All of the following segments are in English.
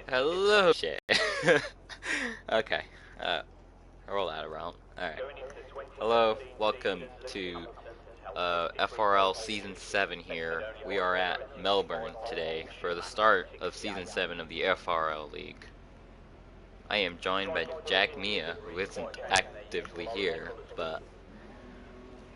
Hello, shit. Okay, roll that around. Alright. Hello, welcome to FRL Season 7 here. We are at Melbourne today for the start of Season 7 of the FRL League. I am joined by Jack Mia, who isn't actively here, but,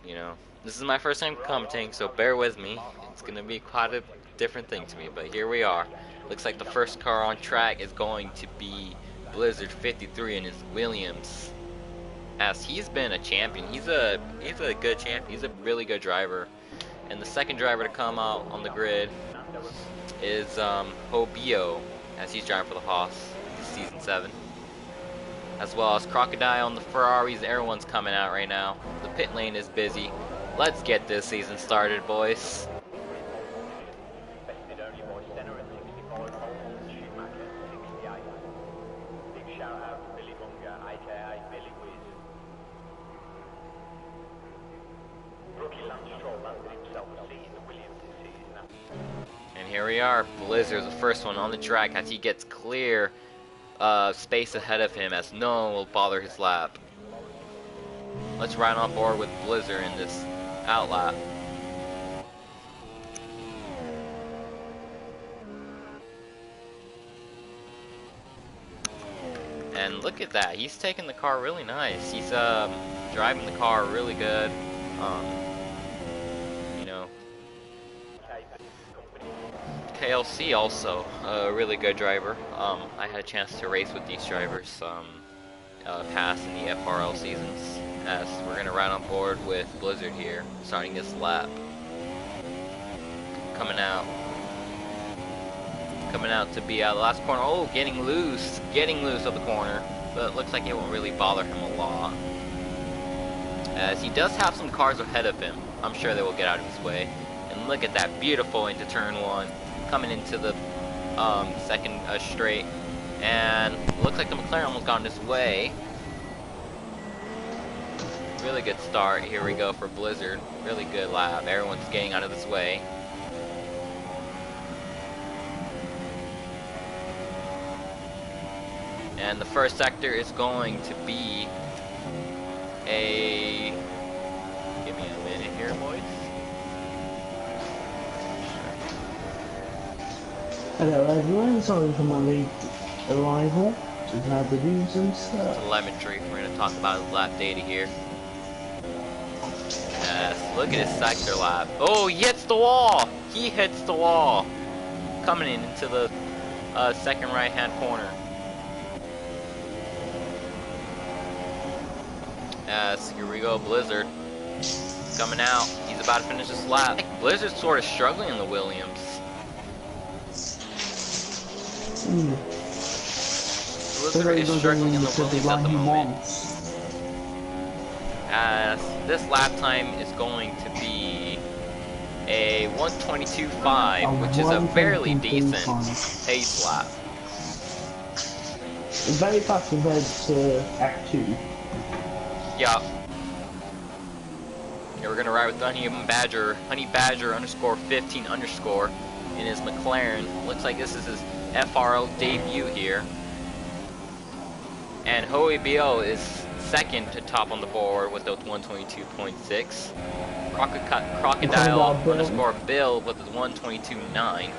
you know, this is my first time commenting, so bear with me. It's gonna be quite a different thing to me, but here we are. Looks like the first car on track is going to be Blizzard 53 and his Williams. As he's been a champion, he's a good champion. He's a really good driver. And the second driver to come out on the grid is Hobio, as he's driving for the Haas Season 7. As well as Crocodile on the Ferraris. Everyone's coming out right now. The pit lane is busy. Let's get this season started, boys. And here we are. Blizzard's the first one on the track as he gets clear space ahead of him, as no one will bother his lap. Let's ride on board with Blizzard in this outlap. And look at that, he's taking the car really nice. He's driving the car really good. You know, KLC also a really good driver. I had a chance to race with these drivers past in the FRL seasons, as we're gonna ride on board with Blizzard here, starting this lap. Coming out to be out the last corner. Oh, getting loose of the corner, but it looks like it won't really bother him a lot, as he does have some cars ahead of him. I'm sure they will get out of his way. And look at that, beautiful into turn one, coming into the second straight, and looks like the McLaren almost got in his way. Really good start. Here we go for Blizzard. Really good lap. Everyone's getting out of his way. And the first sector is going to be a... Give me a minute here, boys. Hello everyone, sorry for my late arrival. Just had to do some stuff. Telemetry. We're going to talk about his lap data here. Yes, look at his sector lap. Oh, he hits the wall! He hits the wall! Coming into the second right-hand corner. Yes, here we go, Blizzard. Coming out. He's about to finish this lap. Blizzard's sort of struggling in the Williams. Blizzard is struggling in the Williams at the moment. As this lap time is going to be a 1:22.5, which is a fairly decent pace lap. Very fast compared to Act 2. Yeah. Okay, we're gonna ride with Honey Badger underscore 15 underscore in his McLaren. Looks like this is his FRL debut here. And Hobio is second to top on the board with the 122.6. Crocodile underscore Bill with the 122.9.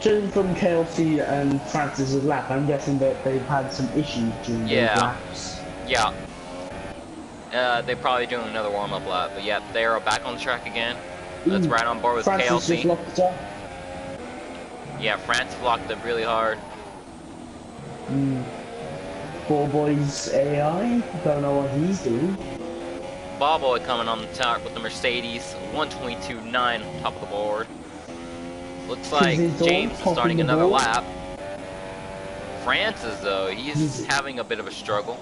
Judging from KLC and Francis's lap, I'm guessing that they've had some issues during those laps. Yeah. They're probably doing another warm-up lap, but yeah, they are back on the track again. Let's ride on board with Francis KLC. just locked up. Yeah, Francis locked up really hard. Poor boy's AI, don't know what he's doing. Bobo coming on the top with the Mercedes, 122.9 top of the board. Looks like James is starting another lap. Francis, though, he's having a bit of a struggle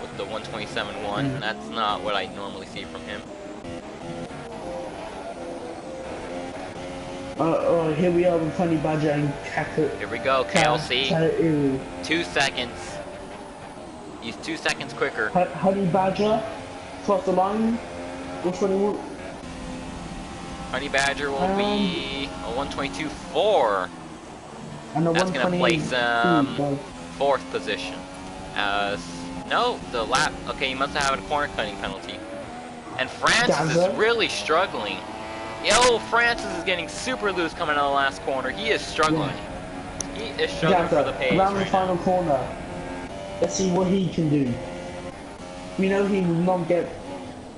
with the 127.1. That's not what I normally see from him. Here we are with Honey Badger and Here we go, KLC. 2 seconds. He's 2 seconds quicker. Honey Badger, cross the line. Which one do you want? Honey Badger will be a 122.4. And a That's gonna 128. place No. fourth position. No, the lap. Okay, you must have had a corner cutting penalty. And Francis is Gaza. really struggling. Yo, Francis is getting super loose coming out of the last corner. He is struggling. Yeah. He is struggling for the Gaza. pace Around the right now. final corner. Let's see what he can do. We know he will not get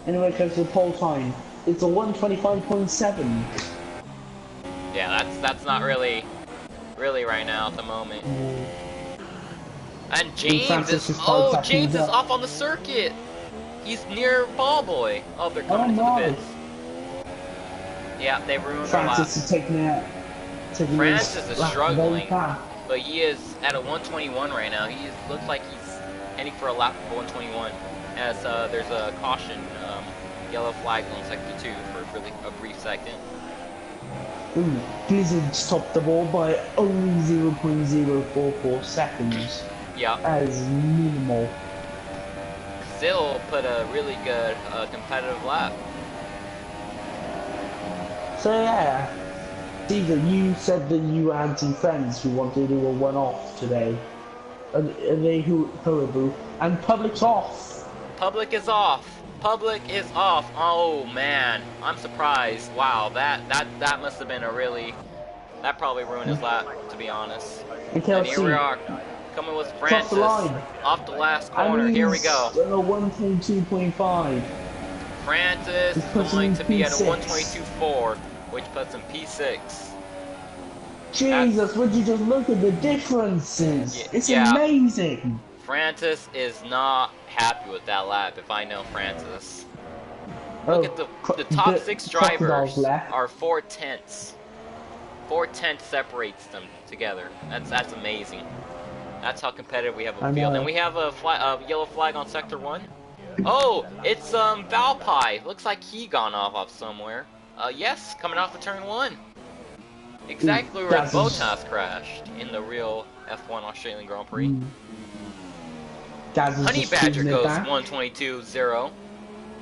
anywhere close to the pole time. It's a 125.7. Yeah, that's not really right now at the moment. And James James is off on the circuit. He's near Ball Boy. Oh, they're coming into the pits. Yeah, they ruined the lap. Francis is taking it. Francis is struggling, but he is at a 121 right now. Looks like he's heading for a lap of 121. As there's a caution, yellow flag on sector 2 for really a brief second. Ooh, Blizzard stopped the ball by only 0.044 seconds. Yeah. As minimal. Still put a really good competitive lap. So yeah, Caesar, you said that you had some friends who wanted to do a one-off today. Are they horrible? And public's off. Public is off. Public is off. Oh man, I'm surprised. Wow, that must have been a really. That probably ruined his lap, to be honest. And here we are, coming with Francis off the last corner. Here we go. A 122.5. Francis is going to be at a 122.4, which puts him P6. Jesus, would you just look at the differences? It's amazing. Francis is not happy with that lap, if I know Francis. Look at the top 6 drivers are 4 tenths. 4 tenths separates them together. That's amazing. That's how competitive we have a field. And we have a yellow flag on sector 1. Oh, it's Valpy. Looks like he gone off somewhere. Yes, coming off of turn 1. Exactly where Bottas crashed in the real F1 Australian Grand Prix. Honey Badger goes 122.0.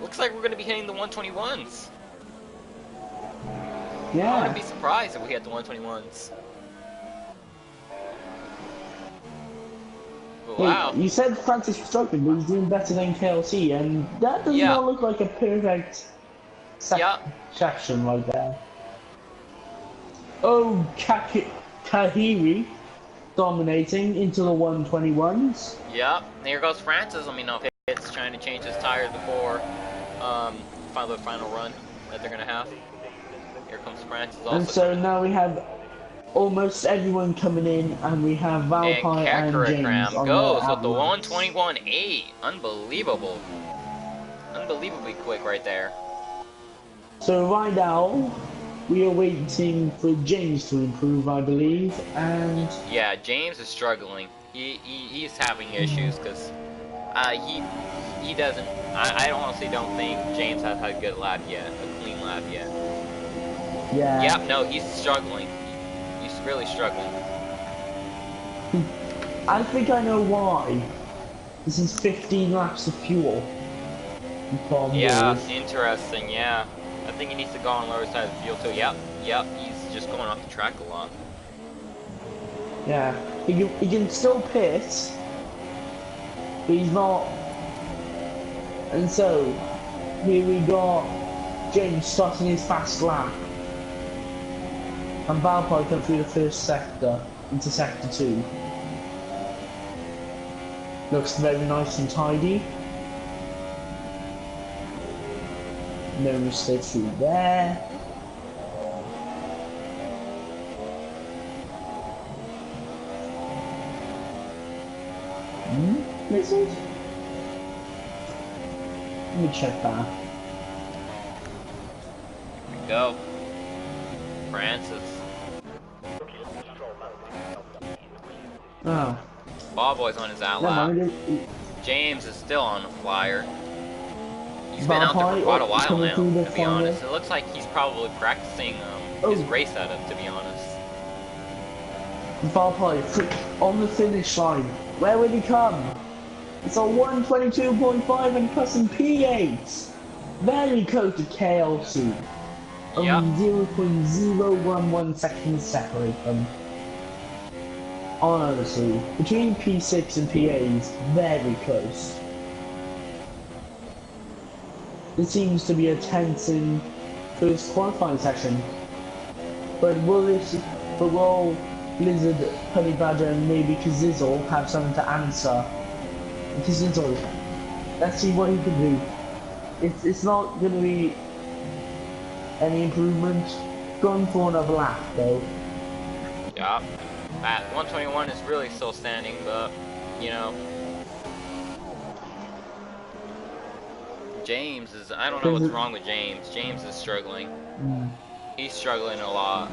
Looks like we're going to be hitting the 121s. Yeah. I wouldn't be surprised if we hit the 121s. Wow. Hey, you said Francis was struggling, but he's doing better than KLC, and that does not look like a perfect section like that. Oh, Kahiri dominating into the 121s. Yep, here goes Francis. Let me know if it's trying to change his tires before the final run that they're going to have. Here comes Francis also. And so now we have almost everyone coming in, and we have Valpy and James on goes with the 121.8. Unbelievable. Unbelievably quick right there. So right now, we are waiting for James to improve, I believe, and... Yeah, James is struggling. He's having issues, because he doesn't... I honestly don't think James has had a good lap yet, a clean lap yet. Yeah. Yep, no, he's struggling. He's really struggling. I think I know why. This is 15 laps of fuel. Yeah, interesting, yeah. I think he needs to go on the lower side of the field too. Yep, he's just going off the track a lot. Yeah, he can still pit, but he's not. And so, here we got James starting his fast lap. And Valpy come through the first sector, into sector 2. Looks very nice and tidy. No mistakes through there. Blizzard? Let me check that. Here we go. Francis. Oh. Ballboy's on his outlap. James is still on the flyer. He's been out there for quite a while now, to be honest. It looks like he's probably practicing his race setup, to be honest. Valpy on the finish line. Where will he come? It's a 122.5 and custom P8. Very close to KLC. Only 0.011 seconds separate them. Honestly, between P6 and PA is very close. It seems to be a tensing first qualifying session. But will Blizzard, Honey Badger, and maybe Kazizzle have something to answer? Kazizzle, let's see what he can do. It's not going to be any improvement. Going for another lap though. Yeah. That 121 is really still standing, but you know, James is. I don't know what's wrong with James. James is struggling. He's struggling a lot.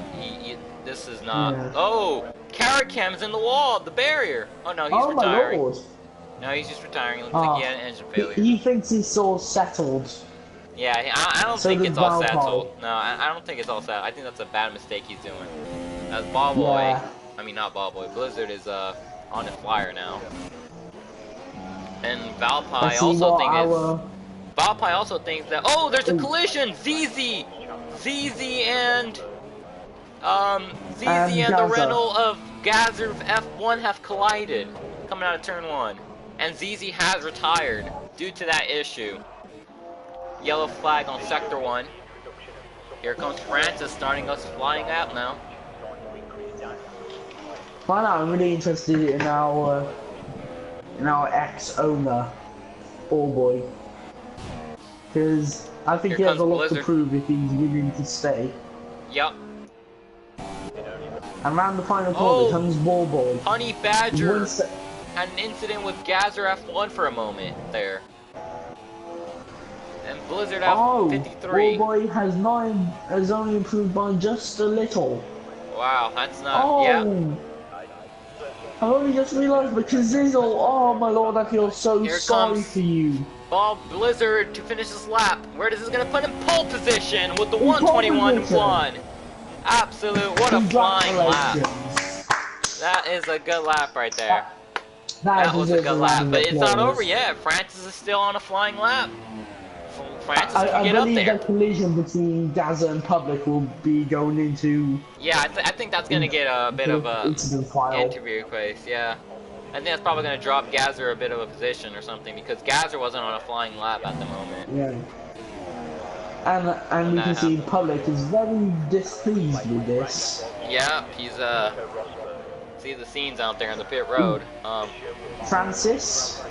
This is not. Yeah. Oh, Carrot Cam's in the wall, the barrier. Oh no, he's Oh retiring. my lord. No, he's just retiring. It looks like he had an engine failure. He thinks he's so settled. Yeah, I don't So think does it's all Valpy. settled. No, I don't think it's all settled. I think that's a bad mistake he's doing. As Ball Boy, Yeah. I mean not Ball Boy, Blizzard is on the flyer now. And Valpy also thinks that there's a collision! ZZ and the rental of Gazer F1 have collided coming out of turn 1. And ZZ has retired due to that issue. Yellow flag on sector 1. Here comes Francis starting us flying out now. Find out, I'm really interested in our ex-owner, All Boy, because I think he has a lot to prove if he's willing to stay. Yep. And around the final corner comes Ball Boy. Honey Badger had an incident with Gazer F1 for a moment there. And Blizzard F53. Ball Boy has only improved by just a little. Wow, that's not. Yeah. I only just realized because Zizzle. Oh my lord, I feel so sorry for you. Blizzard to finish this lap. Where this is gonna put him pole position with the 121-1. Absolute, what a flying lap. That is a good lap right there. That was a good lap, but it's not over yet. Francis is still on a flying lap. Francis can get up there. I believe that collision between Gaza and Public will be going into... Yeah, I think that's going to get a bit of a interview case, yeah. I think that's probably going to drop Gazer a bit of a position or something, because Gazer wasn't on a flying lap at the moment. Yeah. And we can see Public is very displeased with this. Yeah, he's, see the scenes out there on the pit road. Francis?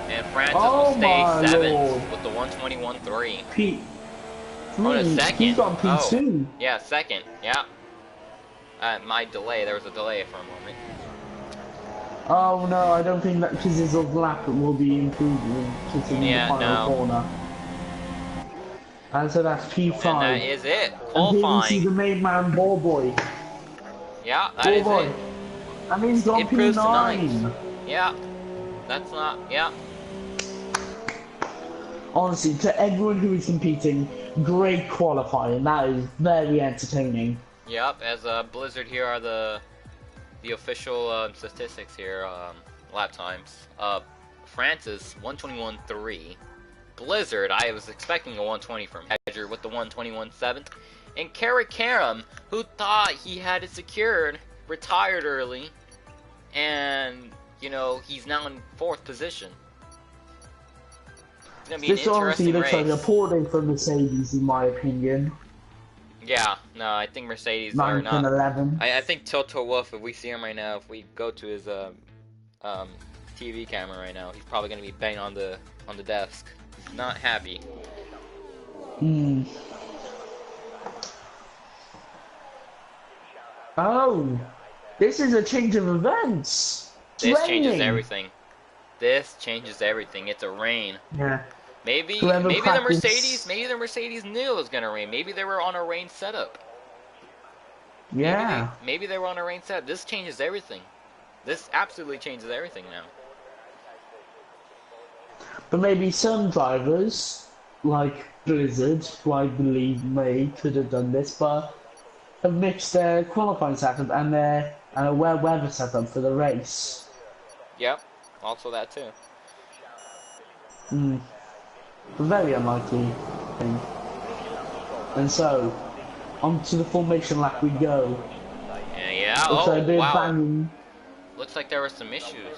And Francis will stay 7th with the 121.3. Pete. Second. He's on P2. Yeah, second. Yeah. My delay. There was a delay for a moment. Oh no, I don't think that because his lap will be improving to the final corner. And so that's P5. And that is it. And here we see the main man, Ball Boy. Yeah, that is it. And he's got P9. Yeah. That's not. Yeah. Honestly, to everyone who is competing, great qualifying. That is very entertaining. Yep, as Blizzard here are the official statistics here, lap times. Francis 121.3. Blizzard, I was expecting a 120 from Hedger with the 121.7th. And Carrot Karam, who thought he had it secured, retired early, and you know he's now in 4th position. It's gonna be an interesting looks race. like a poor day for Mercedes, in my opinion. Yeah, no, I think Mercedes 9th are not. and 11. I think Toto Wolff, if we see him right now, if we go to his TV camera right now, he's probably gonna be banging on the desk. He's not happy. Oh, this is a change of events. This changes everything. This changes everything. It's a rain. Yeah. Maybe the Mercedes knew it was gonna rain. Maybe they were on a rain setup. Yeah. Maybe they were on a rain setup. This changes everything. This absolutely changes everything now. But maybe some drivers, like Blizzard, who I believe could have done this, but have mixed their qualifying setup and their weather setup for the race. Yep. Also that too. Very unlikely thing. And so, onto the formation lap we go. Yeah. Wow. looks like there were some issues.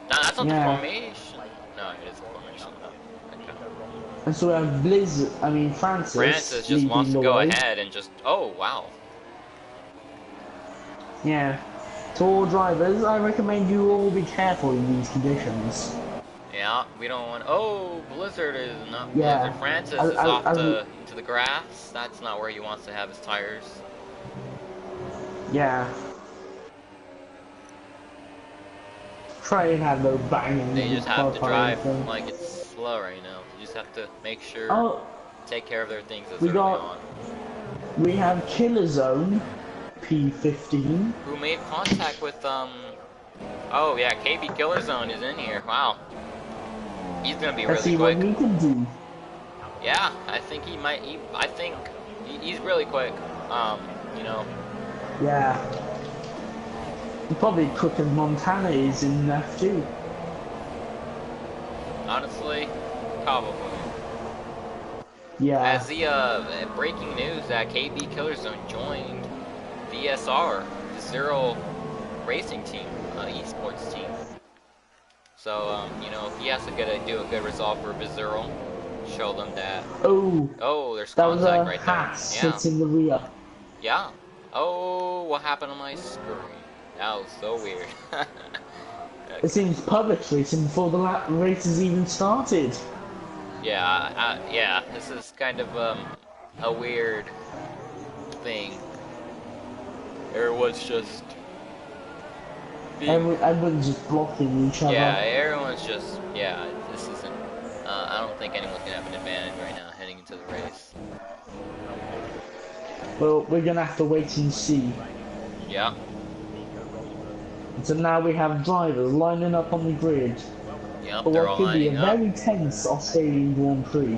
No, that's not the Yeah. formation. No, it is the formation. Okay. And so we have Francis Francis just wants leading to the go way. ahead and just. Oh wow. Yeah. To all drivers, I recommend you all be careful in these conditions. Yeah, we don't want. Oh, Blizzard is not. Yeah. Blizzard Francis is off I, to the grass. That's not where he wants to have his tires. yeah. Try and have no banging They in the just have to qualifying drive thing. like it's slow right now. You just have to make sure, Oh, take care of their things as we early got. on. We have Killer Zone, P15. Who made contact with Oh yeah, KB Killer Zone is in here. Wow, he's gonna be Let's really see what quick. he can do. Yeah, I think he might. I think he's really quick. You know. Yeah. He's probably quicker than Montana is in F2. Honestly, probably. Yeah. As the breaking news that KB Killer Zone joined VSR, the Zero Racing team, esports team. So you know, he has to do a good result for Bizarro. Show them that. Oh. Oh, there's That was contact a right there. hat Yeah. hitting the rear. Yeah. Oh, what happened on my screen? That was so weird. It seems public racing before the race has even started. Yeah, yeah. This is kind of a weird thing. Everyone's just being. Everyone's just blocking each other. Yeah, everyone's just. Yeah, this isn't. I don't think anyone's gonna have an advantage right now heading into the race. Well, we're gonna have to wait and see. Yeah. So now we have drivers lining up on the grid. Yep, For they're what all could be a lining up. very tense Australian Grand Prix.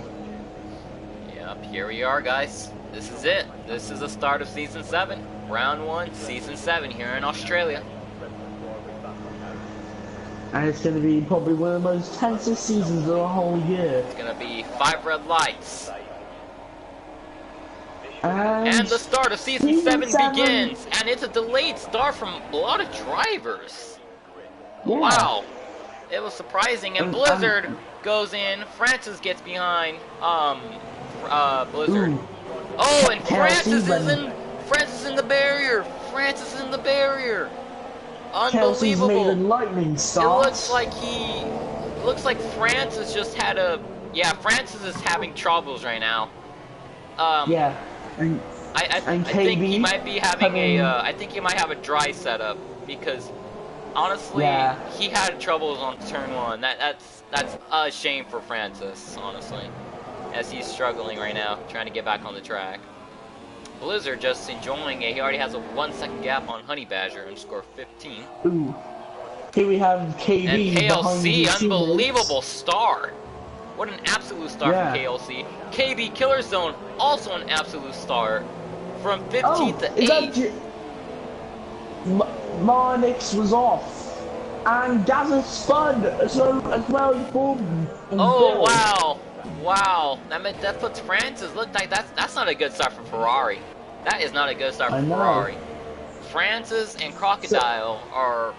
Yep, here we are, guys. This is it. This is the start of Season 7. Round 1, Season 7 here in Australia. And it's going to be probably one of the most tensest seasons of the whole year. It's gonna be 5 red lights. And the start of Season 7 begins. And it's a delayed start from a lot of drivers. Yeah. Wow. It was surprising. And Blizzard goes in. Francis gets behind Blizzard. Ooh. Oh, and Kelsey Francis in the barrier. Francis in the barrier. Kelsey's Unbelievable. made a lightning start. It looks like Francis just had a. Yeah, Francis is having troubles right now. Yeah. I think he might be having I think he might have a dry setup because honestly, he had troubles on turn 1. That's a shame for Francis, honestly, as he's struggling right now, trying to get back on the track. Blizzard just enjoying it. He already has a 1-second gap on Honey Badger and score 15. Ooh. Here we have KB And KLC, behind the unbelievable start. What an absolute start from KLC. KB Killer Zone, also an absolute start. From 15th to 8th. Marnix was off. And Gaza spun as well as Boom. Oh, wow. Wow. That puts Francis. Look like that's not a good start for Ferrari. That is not a good start for Ferrari. Francis and Crocodile are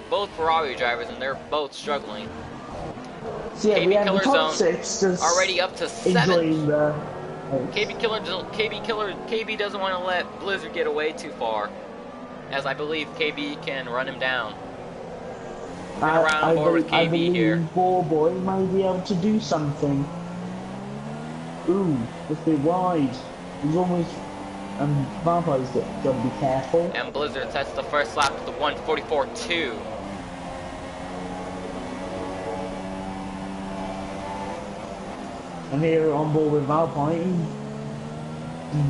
both Ferrari drivers, and they're both struggling. So yeah, KB Killer Zone 6 already up to 7. KB doesn't want to let Blizzard get away too far, as I believe KB can run him down. I KB believe here. Boy might be able to do something. Ooh, just be wide. He's almost. Vampire's got to be careful. And Blizzard sets the first lap with the 1:44.2. And here on board with Alpine,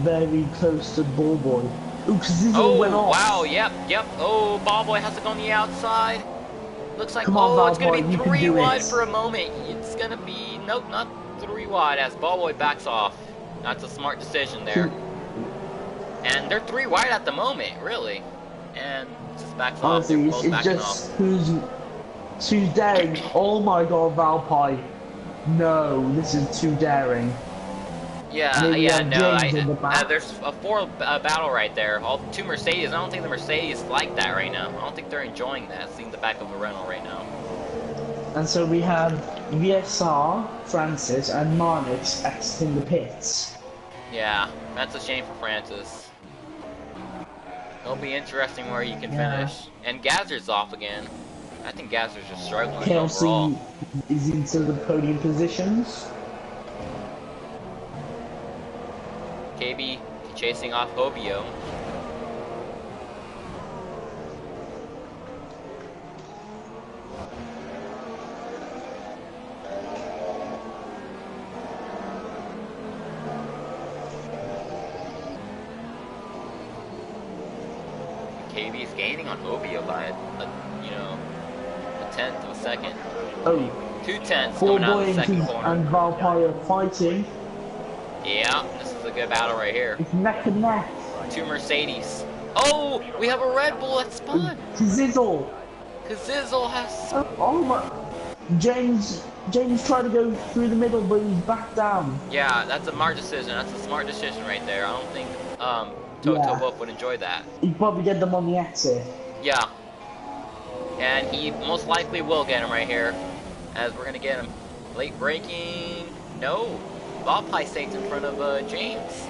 very close to Ballboy. Ooh, because this all went off. Wow, yep. Oh, Ballboy has to go on the outside. Looks like, Come on, it's going to be 3 wide it. for a moment. It's going to be, nope, not 3 wide as Ballboy backs off. That's a smart decision there. And they're 3 wide at the moment, really. And just backs off. They're both backing off. Who's daring? Oh my god, Valpine. No, this is too daring. And Yeah, then we yeah, have no, James in the back. there's a four battle right there. All two Mercedes. I don't think the Mercedes like that right now. I don't think they're enjoying that, seeing the back of a Renault right now. And so we have VSR, Francis, and Marnix exiting the pits. Yeah, that's a shame for Francis. It'll be interesting where he can Yeah. finish. And Gazzard's off again. I think Gazzard's just struggling overall. KLC is into the podium positions. KB chasing off Hobio. KB is gaining on Hobio by a tenth of a second. Oh, 2/10 Paul coming out of the second Boyington corner. and Valpire fighting. Yeah, this is a good battle right here. It's neck and neck. Two Mercedes. Oh, we have a Red Bull that spun. Zizzle. Kazizzle has. Oh my. James tried to go through the middle, but he's back down. Yeah, that's a smart decision. That's a smart decision right there. I don't think Toto Wolff would enjoy that. He'd probably get them on the exit. Yeah. And he most likely will get him right here. As we're gonna get him. Late braking. No. Valpy stays in front of James.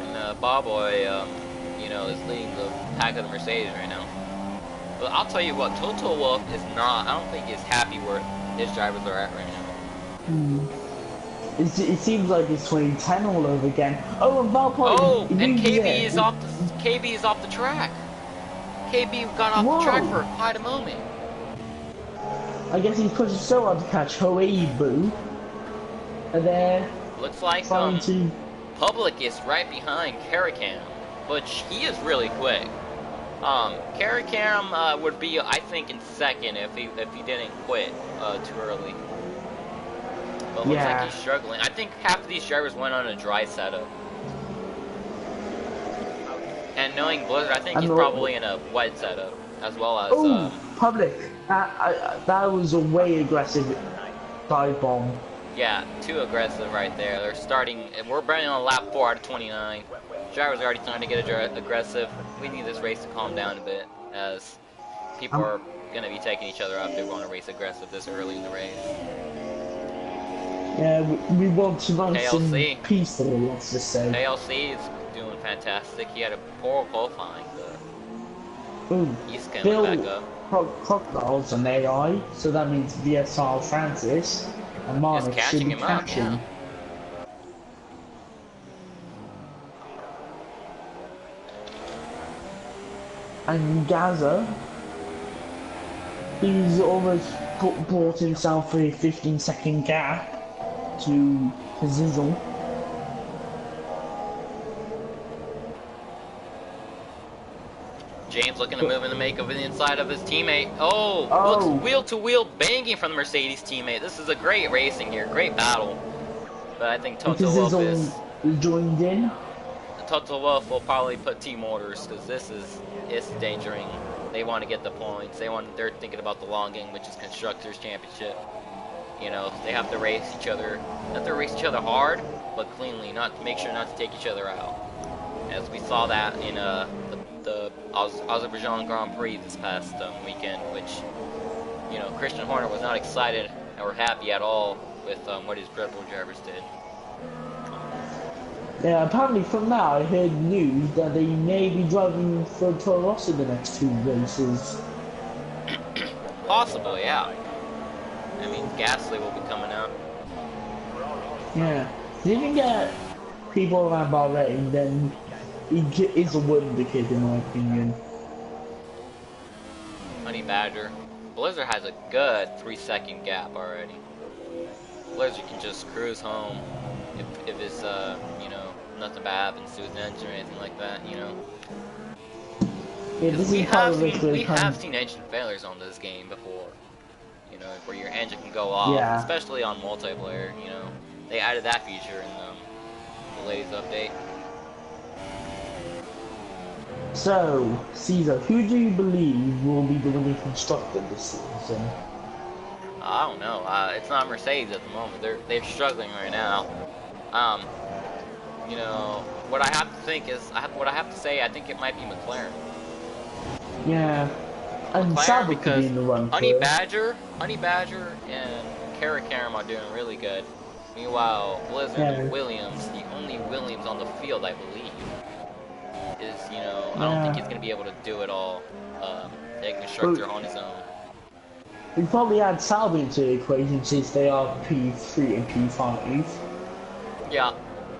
And Bobboy, is leading the pack of the Mercedes right now. But I'll tell you what, Toto Wolff is not. I don't think he's happy where his drivers are at right now. It seems like it's 2010 all over again. Oh, and Valpy. Oh, and KB is off the track. KB got off the track for quite a moment. I guess he's pushing so hard to catch Hoeibu. And then looks like Public is right behind Caricam, but he is really quick. Caricam would be, I think, in second if he didn't quit too early. But looks like he's struggling. I think half of these drivers went on a dry setup. And knowing Blizzard, I think he's probably in a wet setup as well as. Public. That was a way aggressive dive bomb. Yeah, too aggressive right there. They're starting, and we're running on lap 4 out of 29. Drivers are already starting to get aggressive. We need this race to calm down a bit, as people are going to be taking each other out if they want to race aggressive this early in the race. Yeah, we want to run some peaceful, let's just say. KLC is doing fantastic. He had a poor qualifying, but he's coming back up. Crocodile's an AI, so that means VSR Francis and Marnix should be catching. Yeah. And Gaza, he's almost brought himself a 15-second gap to Zizzle. James looking to move in the make of the inside of his teammate. Looks wheel-to-wheel banging from the Mercedes teammate. This is a great racing here, great battle. But I think Toto Wolff is joined in. Toto Wolff will probably put team orders because it's endangering. They want to get the points. They're thinking about the long game, which is Constructors Championship. They have to race each other. Have to race each other hard, but cleanly. Not to make sure not to take each other out. As we saw that in the Azerbaijan Grand Prix this past weekend, which Christian Horner was not excited or happy at all with what his Red Bull drivers did. Yeah, apparently from that I heard news that they may be driving for Toro Rosso the next 2 races. Possibly, yeah. I mean, Gasly will be coming out. Yeah. If you can get people around Bahrain, then he is a wonder kid in my opinion. Honey Badger. Blizzard has a good 3-second gap already. Blizzard can just cruise home if it's nothing bad happens to his engine or anything like that, Yeah, we have seen engine failures on this game before. Where your engine can go off, especially on multiplayer. They added that feature in the latest update. So, Caesar, who do you believe will be the winning constructor this season? I don't know. It's not Mercedes at the moment. They're struggling right now. Um, you know, what I have to think is, what I have to say, I think it might be McLaren. Yeah. And McLaren Sauber could be because in the run for it. Honey Badger, and Karam are doing really good. Meanwhile, Blizzard and Yeah. Williams, the only Williams on the field, I believe, is, I don't think he's Yeah. gonna be able to do it all, take But constructor on his own. we probably add Sauber into the equation since they are P3 and P5. Yeah,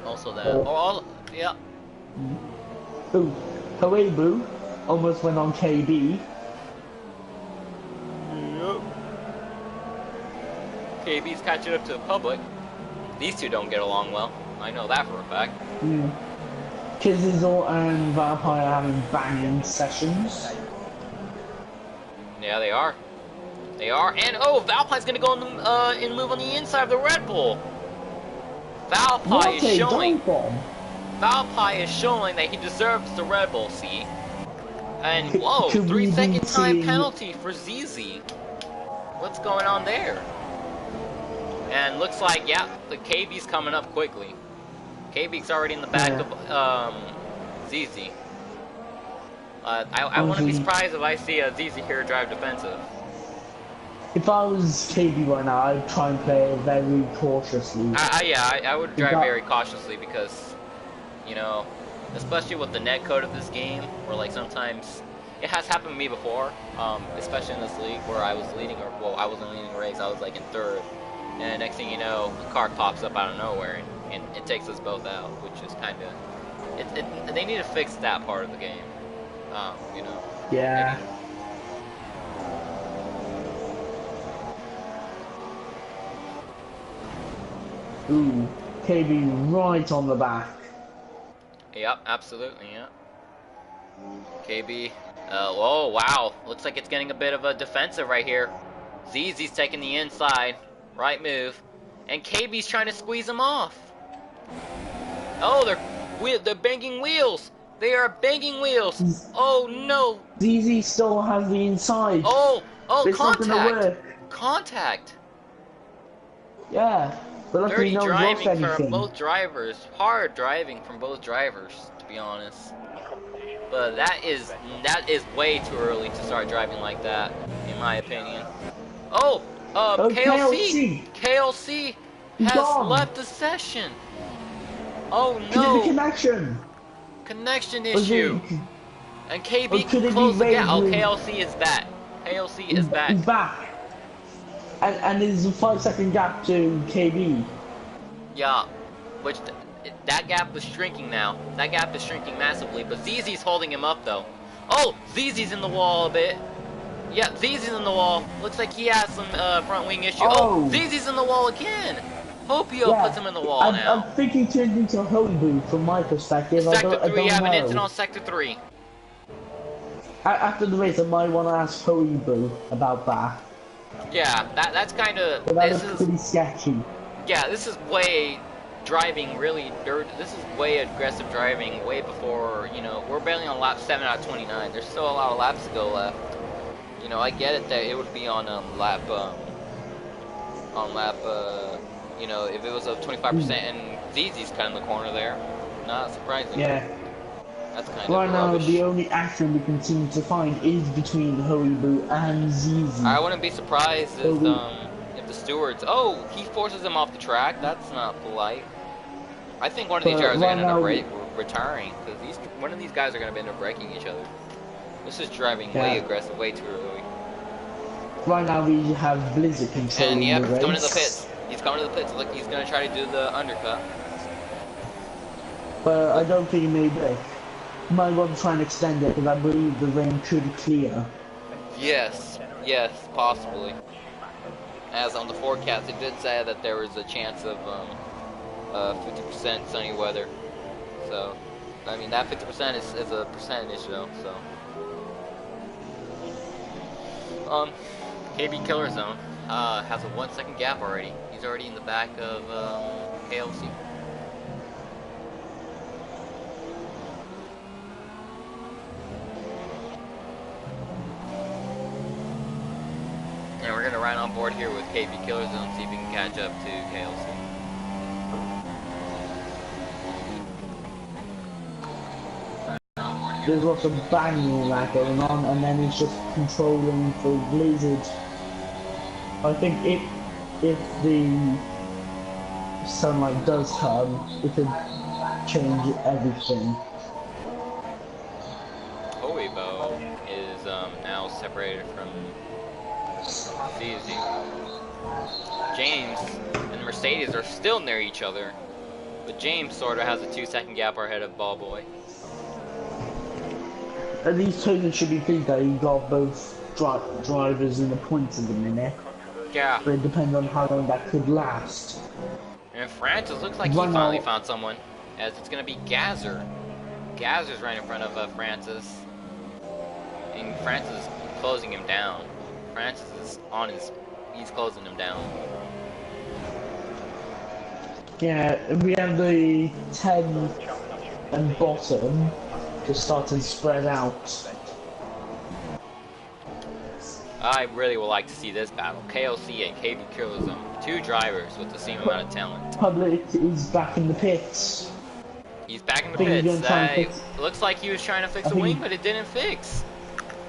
also that. Or, Yeah. ooh, Howebu almost went on KB. Yep. KB's catching up to the public. These two don't get along well. I know that for a fact. Mm. Kizizel and Vampire are having banging sessions. Yeah, they are. They are. And oh, Valpine's gonna go and move on the inside of the Red Bull. Valpie What is a showing. dive bomb! Valpie is showing that he deserves the Red Bull. See. And whoa, Could we be 3-second time seeing... penalty for ZZ. What's going on there? And looks like, yeah, the KB's coming up quickly. KB's already in the back of ZZ. I wouldn't be surprised if I see a ZZ here drive defensive. If I was KB right now, I'd try and play very cautiously. Yeah, I would drive very cautiously because, especially with the net code of this game, where like sometimes it has happened to me before, especially in this league where I was leading, I wasn't leading a race, I was like in third, and next thing you know, a car pops up out of nowhere and it takes us both out, which is kind of, they need to fix that part of the game, Yeah. Maybe. Ooh, KB right on the back. Yep, absolutely, yeah. KB, oh wow, looks like it's getting a bit of a defensive right here. ZZ's taking the inside, right move, and KB's trying to squeeze him off. Oh, they're banging wheels. They are banging wheels. Oh no. ZZ still has the inside. Oh, It's contact. not gonna work. Contact. Yeah, but luckily Dirty no one lost driving from anything. both drivers. Hard driving from both drivers, to be honest. But that is way too early to start driving like that, in my opinion. Oh, KLC has left the session. Oh no! The connection. Connection issue. And KB can close the gap. Oh, KLC is back. KLC is back. He's back. And there's a 5-second gap to KB. Yeah, which that gap is shrinking now. That gap is shrinking massively, but ZZ's holding him up though. Oh, ZZ's in the wall a bit. Yeah, ZZ's in the wall. Looks like he has some front wing issue. Oh, ZZ's in the wall again. Hopio puts him in the wall now. I'm thinking turned into a Holy from my perspective. Sector 3, I have don't an know. incident on Sector 3. After the race, I might want to ask Holy about that. Yeah, that's kind of... That is pretty sketchy. Yeah, this is way driving really dirty. This is way aggressive driving, way before, we're barely on lap 7 out of 29. There's still a lot of laps to go left. I get it that it would be on lap, if it was a 25% and ZZ's kind of in the corner there. Not surprising. Yeah. That's kind right of now, rubbish. the only action we can seem to find is between Horibu and ZZ. I wouldn't be surprised if the stewards... Oh, he forces him off the track. That's not polite. I think one of these drivers are going to end up retiring, because one of these guys are going to end up breaking each other. This is driving way aggressive, way too early. Right now we have Blizzard controlling the race. And he's coming to the pits. He's coming to the pits. Look, he's going to try to do the undercut. But I don't think he may break. Might want to try and extend it, because I believe the rain could clear. Yes, possibly. As on the forecast, it did say that there was a chance of 50% sunny weather. So, I mean, that 50% is a percentage though, so. KB Killer Zone has a 1-second gap already. He's already in the back of KLC. And we're gonna run off on board here with KB Killer Zone, see if we can catch up to KLC. There's lots of banging and that going on, and then it's just controlling for Blizzard. I think if the sunlight does come, it could change everything. Hoibo is now separated from CZ. James and Mercedes are still near each other, but James sort of has a 2-second gap ahead of Ballboy. At least Tony should be pleased that he got both drivers in the points at the minute. Yeah. But it depends on how long that could last. And Francis looks like he finally found someone, as it's going to be Gazer. Gazer's right in front of Francis. And Francis is closing him down. Francis is on he's closing him down. Yeah, we have the 10 and bottom just starting to spread out. I really would like to see this battle. KOC and KB Killer Zone. 2 drivers with the same amount of talent. Public is back in the pits. He's back in the pits. Looks like he was trying to fix a wing, but it didn't fix.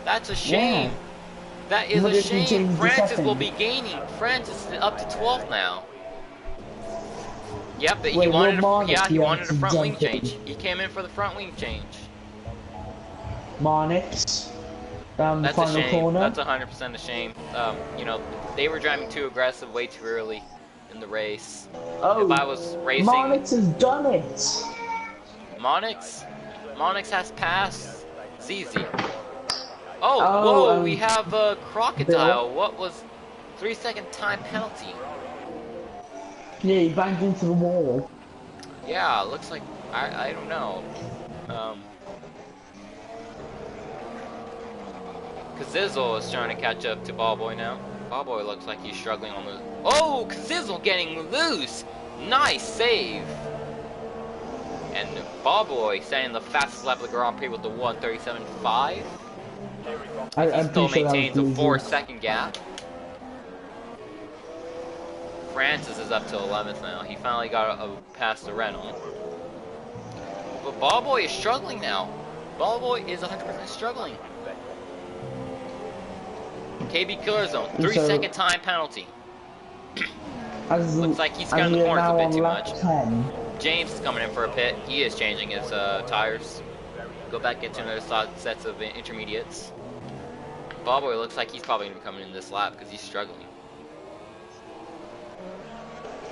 That's a shame. Yeah. That is a shame. Francis will be gaining. Francis is up to 12th now. Yep, but he wanted a front wing change. He came in for the front wing change. Marnix down the final corner. That's 100% a shame. You know, they were driving too aggressive way too early in the race. Oh, if I was racing, Marnix has done it. Monix has passed ZZ. Whoa, we have Crocodile. Bill. What was 3-second time penalty? Yeah, he banged into the wall. Yeah, looks like, I don't know. Kazizzle is trying to catch up to Ballboy now. Ballboy looks like he's struggling on the... Oh, Kazizzle getting loose! Nice save! And Ballboy setting the fastest lap of the Grand Prix with the 1:37.5. He still maintains a 4-second gap. Francis is up to 11th now. He finally got past the Renault. But Ballboy is struggling now. Ballboy is 100% struggling. KB Killer Zone, 3-second time penalty. Looks like he's cutting the corners a bit too much. 10. James is coming in for a pit. He is changing his tires. Go back into another sets of intermediates. Ballboy looks like he's probably going to be coming in this lap because he's struggling.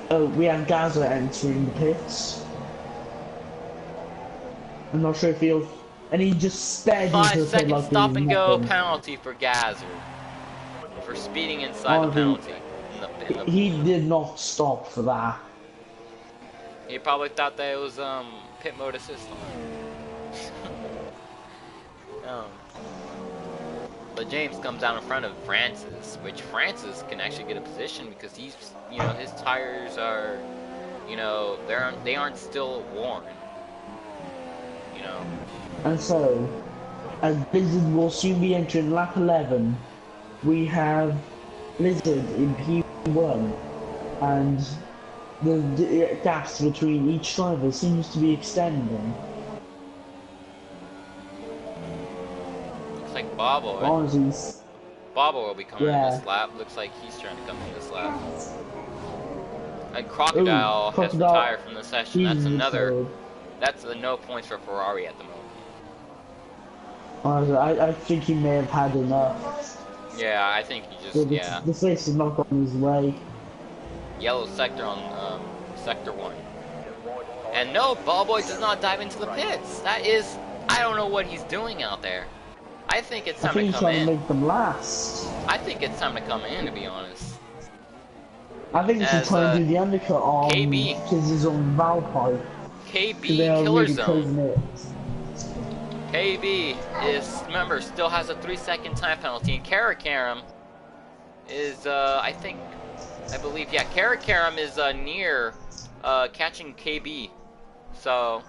Oh, we have Gaza entering the pits. I'm not sure if he'll... And he just sped into the pit like stop and go penalty for Gazer. For speeding inside the penalty. He did not stop for that. He probably thought that it was pit mode assist on. But James comes out in front of Francis, which Francis can actually get a position because he's, you know, his tires are, you know, they aren't still worn. You know. And so, as Blizzard will soon be entering lap 11, we have Blizzard in P1, and the gaps between each driver seems to be extending. Looks like Bobble will be coming in this lap. Looks like he's trying to come in this lap. And Crocodile has retired from the session. That's another. That's a no points for Ferrari at the moment. I think he may have had enough. Yeah, I think he just, The face is not on his way. Yellow sector on sector 1. And no, Ballboy does not dive into the pits. That is, I don't know what he's doing out there. I think it's time to come in. I think he's trying to make them last. I think it's time to come in, to be honest. I think he's trying to do the undercut on his own valve pipe. KB Killer Zone. KB is, remember, still has a 3-second time penalty, and Karakaram is, I believe, Karakaram is near catching KB. So,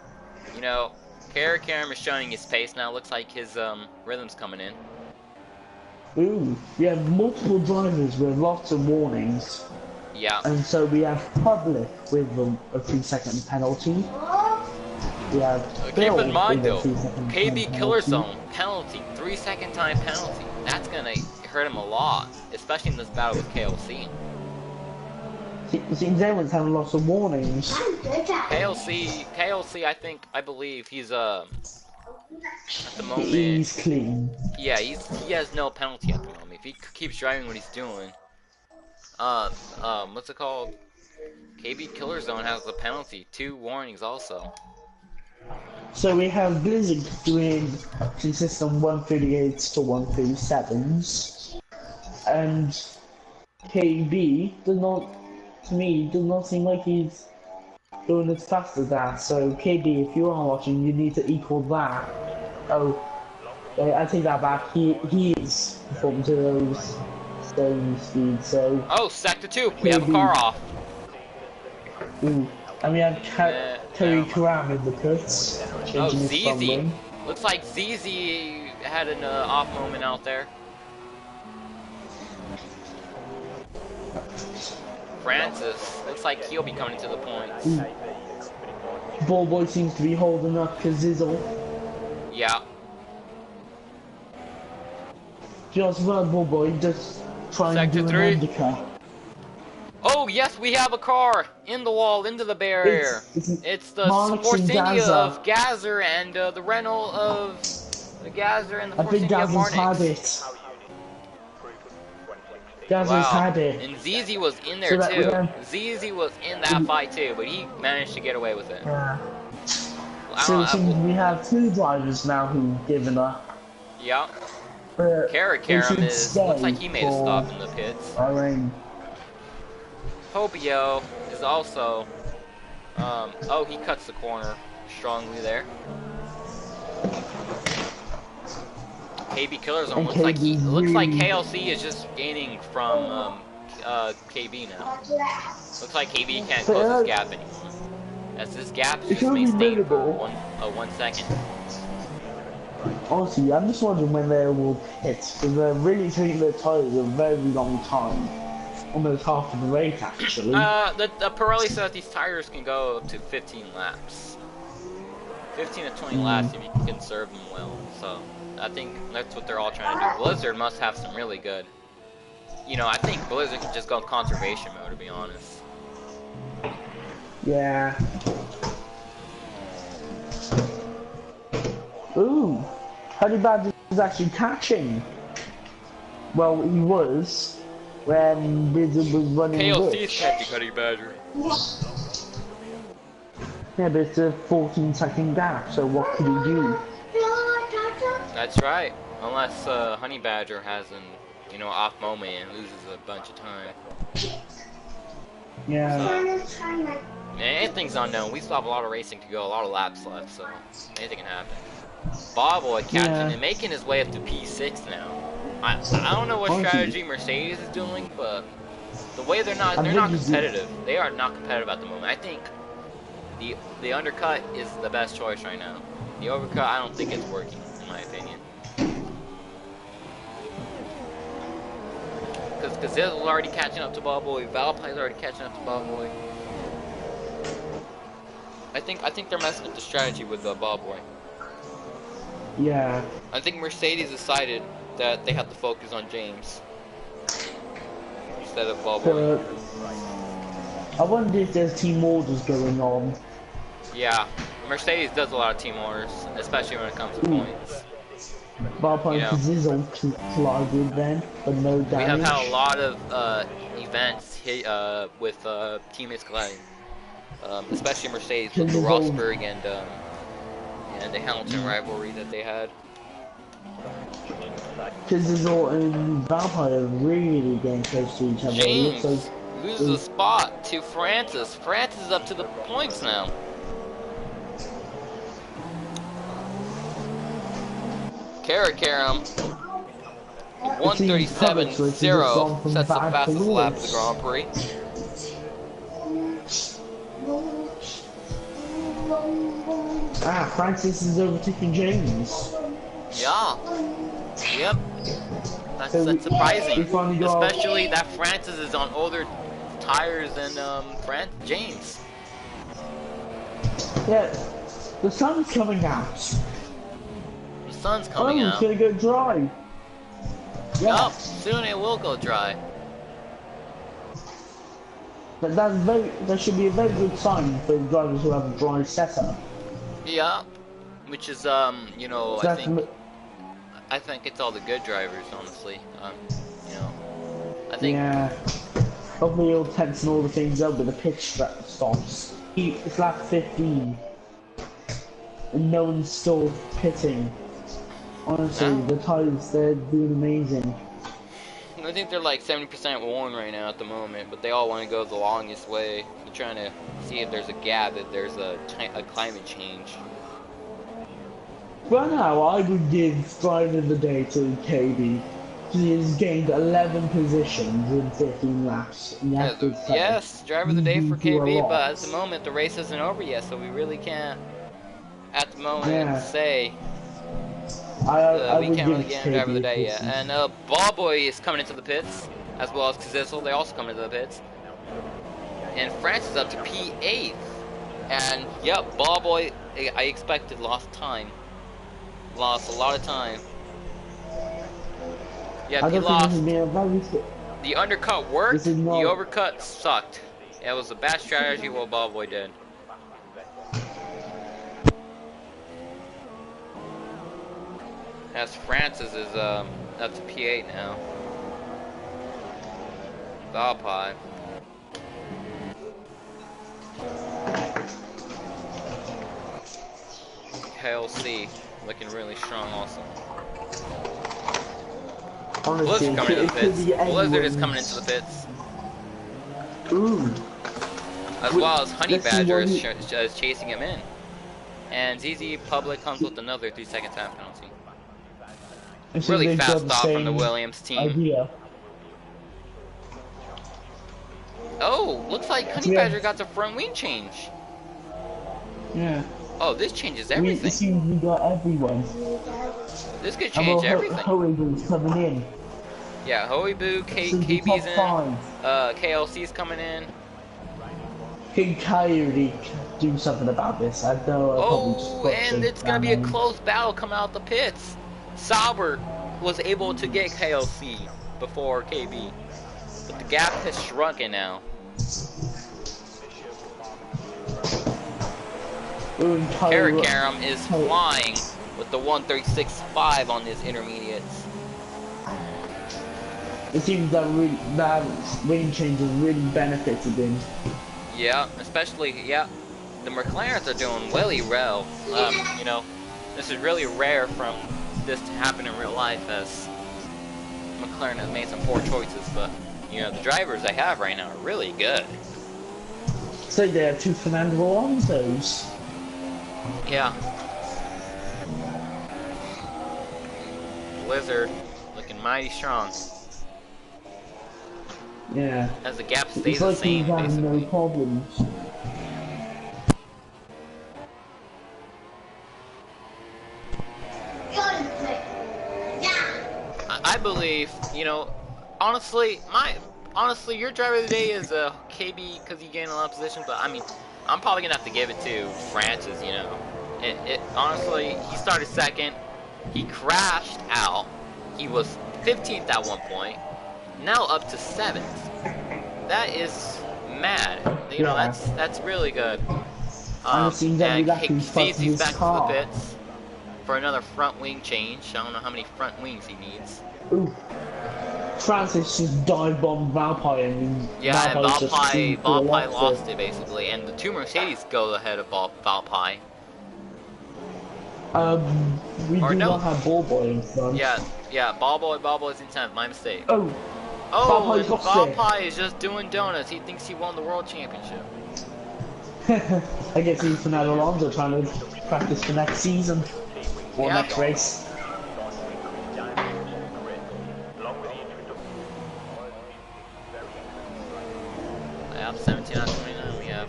you know, Karakaram is showing his pace now. Looks like his rhythm's coming in. Ooh, we have multiple drivers with lots of warnings, Yeah. and so we have public with a 3-second penalty. We have Keep in Bill mind with a though, 3-second time KB Killer penalty. Zone penalty, 3-second time penalty. That's gonna hurt him a lot, especially in this battle with KLC. Seems everyone's having lots of warnings. KLC, I believe he's at the moment. He's clean. Yeah, he has no penalty at the moment. If he keeps driving what he's doing, what's it called? KB Killer Zone has a penalty, 2 warnings also. So we have Blizzard doing consistent 138s to 137s, and KB does not, to me, does not seem like he's doing as fast as that. So KB, if you are watching, you need to equal that. Oh, I take that back. He is performing to those same speeds. So Oh, sector 2, KB, we have a car off. Ooh, and we have Terry Karam in the pits, Oh, changing his front ZZ. wing. Looks like ZZ had an off moment out there. Francis, looks like he'll be coming to the points. Ballboy seems to be holding up Kazizzle. Yeah. Just run, Ballboy, just try and Sector do 3. an undercut. Oh, yes, we have a car in the wall, into the barrier. It's the Marlix Force and India Gaza. of Gazer and the Renault of the Gazer and the I Force think India of Gaz's had Marnix. it. Gaz's Wow. had it. And ZZ was in there So that too. would, ZZ was in that fight too, but he managed to get away with it. So it seems we have 2 drivers now who've given up. Yeah. But Karam looks like he made a stop in the pits. Bahrain. Hobio is also, oh, he cuts the corner strongly there. KB Killer Zone looks like KLC is just gaining from KB now. Looks like KB can't close this gap anymore. As this gap is just maintained for 1 second. Honestly, I'm just wondering when they will pit, because they're really taking their tires a very long time. Almost half of the race, actually. The Pirelli says these tires can go up to 15 laps. 15 to 20 laps if you can conserve them well. So, I think that's what they're all trying to do. Blizzard must have some really good... You know, I think Blizzard can just go conservation mode, to be honest. Yeah. Ooh, Honey Badger is actually catching. Well, he was when Blizzard was running. KLC's catching Honey Badger. Yeah, but it's a 14-second gap, so what could he do? That's right. Unless Honey Badger has an, off moment and loses a bunch of time. Yeah. Anything's unknown. We still have a lot of racing to go, a lot of laps left, so anything can happen. Bobboy catching and making his way up to P6 now. I don't know what strategy Mercedes is doing, but the way they're not competitive. They are not competitive at the moment. I think the undercut is the best choice right now. The overcut, I don't think it's working, in my opinion. Because Gazilla's already catching up to Bobboy, Valpy's already catching up to Bobboy. I think they're messing up the strategy with Bobboy. Yeah. I think Mercedes decided that they have to focus on James instead of Bobboy. I wonder if there's team orders going on. Yeah, Mercedes does a lot of team orders, especially when it comes to points. Valpy Zizzle collided then, but no damage. We have had a lot of events with teammates colliding, especially Mercedes with the Rosberg and the Hamilton rivalry that they had. Zizzle and Valpy are really getting close to each other. James loses a spot to Francis. Francis is up to the points now. Karam 137.0 sets the fastest lap of the Grand Prix. Francis is overtaking James. Yeah. Yep. That's So that's we surprising, finally got. especially that Francis is on older tires than James. Yeah, the sun's coming out. The sun's coming Oh, it's out. gonna go dry. Yup, Yes, soon it will go dry. but that should be a very good sign for drivers who have a dry setup. Yup, which is you know, So that's I think it's all the good drivers, honestly. You know, I think yeah. Hopefully it'll tension all the things up with the pitch stops. It's lap 15, and no one's still pitting. Honestly, no. the tires, they're doing amazing. I think they're like 70% worn right now at the moment, but they all want to go the longest way. They're trying to see if there's a gap, if there's a climate change. Right now, I would give driver of the day to KB. He has gained 11 positions in 15 laps in the active play. Yes, driver of the You day do for do a KB, lot. but at the moment the race isn't over yet, so we really can't, at the moment, Yeah, say I we would can't give really it to get a driver of the KB if day this yet. is. And Ballboy is coming into the pits, as well as Kazizzle. They also come into the pits. And France is up to P8. And yep, Ballboy, I expected, lost time. Lost a lot of time. Yep, I he don't think this has lost. been a very. The undercut This worked, is the not. overcut sucked. It was a bad strategy what Ballboy did. As Francis is up to P8 now. Valpie. KLC looking really strong also. Honestly, Blizzard coming into it the could pits. be Blizzard is coming into anyone's. the pits. Ooh. As well as Honey Let's see Badger what he. is chasing him in. And ZZ Public comes with another 3-second time penalty. Let's see if Really they've got fast the stop from the same Williams team. idea. Oh, looks like Honey Yeah. Badger got the front wing change. Yeah. Oh, this changes It everything. seems we got everyone. This could And change everything. Hoiberg's coming in. Yeah, Hoibu, So the KB's top in, 5. KLC's coming in. Can Coyote do something about this? I know I'll probably just Oh, butcher and it's gonna that be a name. close battle coming out the pits. Sauber was able to get KLC before KB, but the gap has shrunken now. Ooh, and Karakaram is flying with the 136.5 on his intermediates. It seems that that wing change has really benefited him. Yeah, especially, yeah, the McLarens are doing really well. You know, this is really rare from this to happen in real life, as McLaren has made some poor choices, but, you know, the drivers they have right now are really good. So they have 2 Fernando Alonso's. Yeah. Blizzard looking mighty strong. Yeah. As the gap It's stays the like he's same, having no basically. problems. I believe, you know, honestly, your driver of the day is KB because he gained a lot of position, but I mean, I'm probably gonna have to give it to Francis. You know, honestly, he started second, he crashed out, he was 15th at one point, now up to 7th. That is mad. You know, Yeah. that's really good. And it seems every And lap he's fighting he's his back to the car. pits for another front wing change. I don't know how many front wings he needs. Ooh. Francis just dive bombed Valpy and Yeah, and Valpy's just Valpy lost it basically, and the 2 Mercedes go ahead of Valpy. We Or do no. not have Ballboy in front. Yeah, Ballboy's in 10th, my mistake. Oh, Oh, and Valpy's lost it. Valpy is just doing donuts. He thinks he won the world championship. I guess he's Fernando Alonso trying to practice for next season or Yeah. next race. Yeah, 17 out of 29.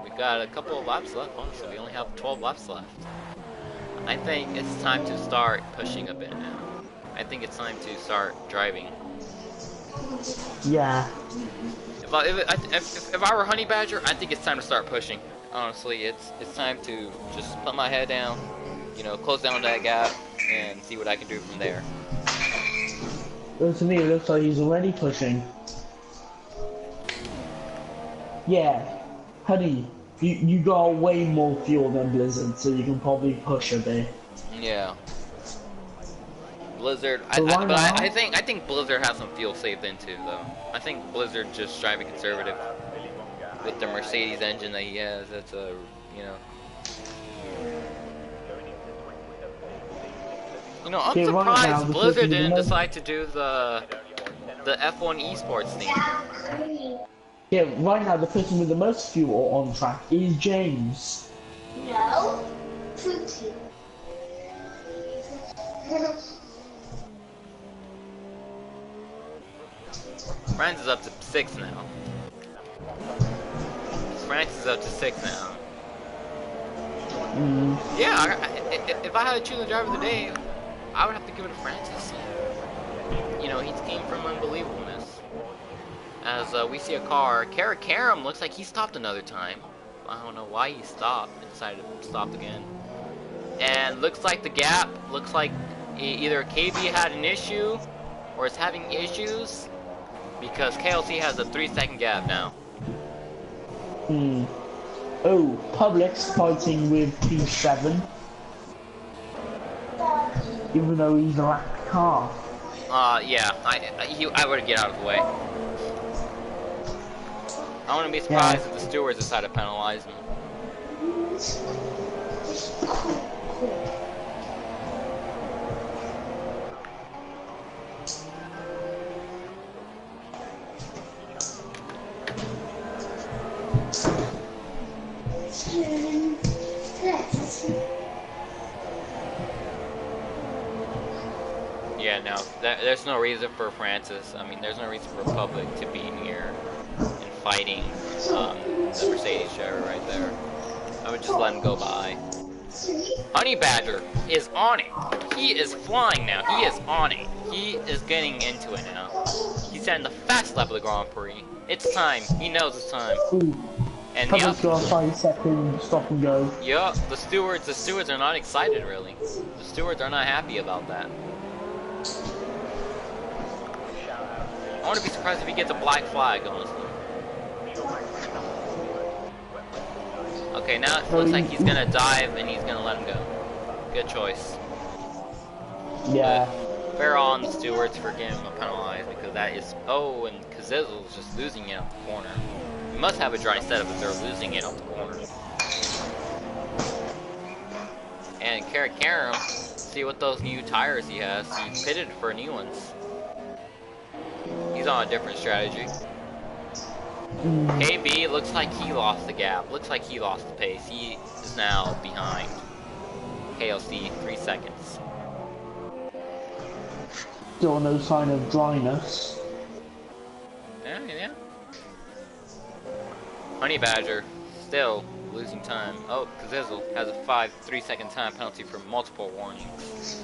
We've got a couple of laps left. Honestly, we only have 12 laps left. I think it's time to start pushing a bit now. I think it's time to start driving. Yeah. If I were Honey Badger, I think it's time to start pushing. Honestly, it's time to just put my head down, you know, close down that gap, and see what I can do from there. Well, to me, it looks like he's already pushing. Yeah. Honey, you got way more fuel than Blizzard, so you can probably push a bit. Yeah. Blizzard, But right now, I think Blizzard has some fuel saved in too, though. I think Blizzard just driving conservative with the Mercedes engine that he has. That's a, you know. You know, I'm yeah, right now, surprised the person Blizzard with the didn't most. decide to do the F1 esports thing. Yeah, right now the person with the most fuel on track is James. No, Fruity. France is up to 6 now. France is up to 6 now. Yeah, if I had to choose a driver of the day, I would have to give it to Francis. You know, he came from unbelievableness. As we see a car, Karam looks like he stopped another time. I don't know why he stopped and decided to stop again. And looks like the gap, looks like either KB had an issue or is having issues because KLC has a 3-second gap now. Oh, Public's fighting with P7. Even though he's a lap car. Yeah, I would get out of the way. I wouldn't be surprised if the stewards decide to penalize him. Yeah, no, there's no reason for Francis. I mean, there's no reason for Public to be here and fighting the Mercedes driver right there. I would just let him go by. Honey Badger is on it. He is flying now. He is on it. He is getting into it now. He's at the fast lap of the Grand Prix. It's time. He knows it's time. And Public's got a 5-second stop and go. Yeah, the stewards are not excited really. The stewards are not happy about that. I wouldn't be surprised if he gets a black flag, honestly. Okay, now it looks like he's gonna dive and he's gonna let him go. Good choice. Yeah. But fair on the stewards for getting him penalized because that is. Oh, and Kazizel's just losing it out the corner. We must have a dry setup if they're losing it out the corner. And Karam, see what those new tires he has. He pitted for new ones. He's on a different strategy. KB looks like he lost the gap. Looks like he lost the pace. He is now behind KLC 3 seconds. Still no sign of dryness. Yeah. Honey Badger still losing time. Oh, Kazizel has a 3-second time penalty for multiple warnings.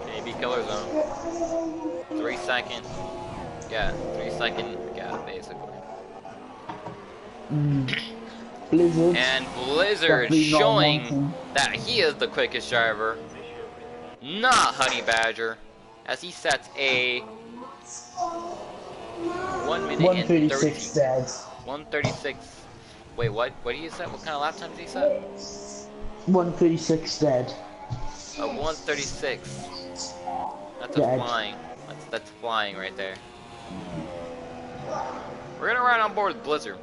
KB killer zone. 3 second. Yeah, 3-second gap basically. Blizzard. And Blizzard showing that he is the quickest driver, not Honey Badger, as he sets a 1 minute 136 dead. 136. Wait, what? What did he set? What kind of lap time did he set? 136 dead. 136. That's a Dead. flying. That's flying right there. We're gonna ride on board with Blizzard.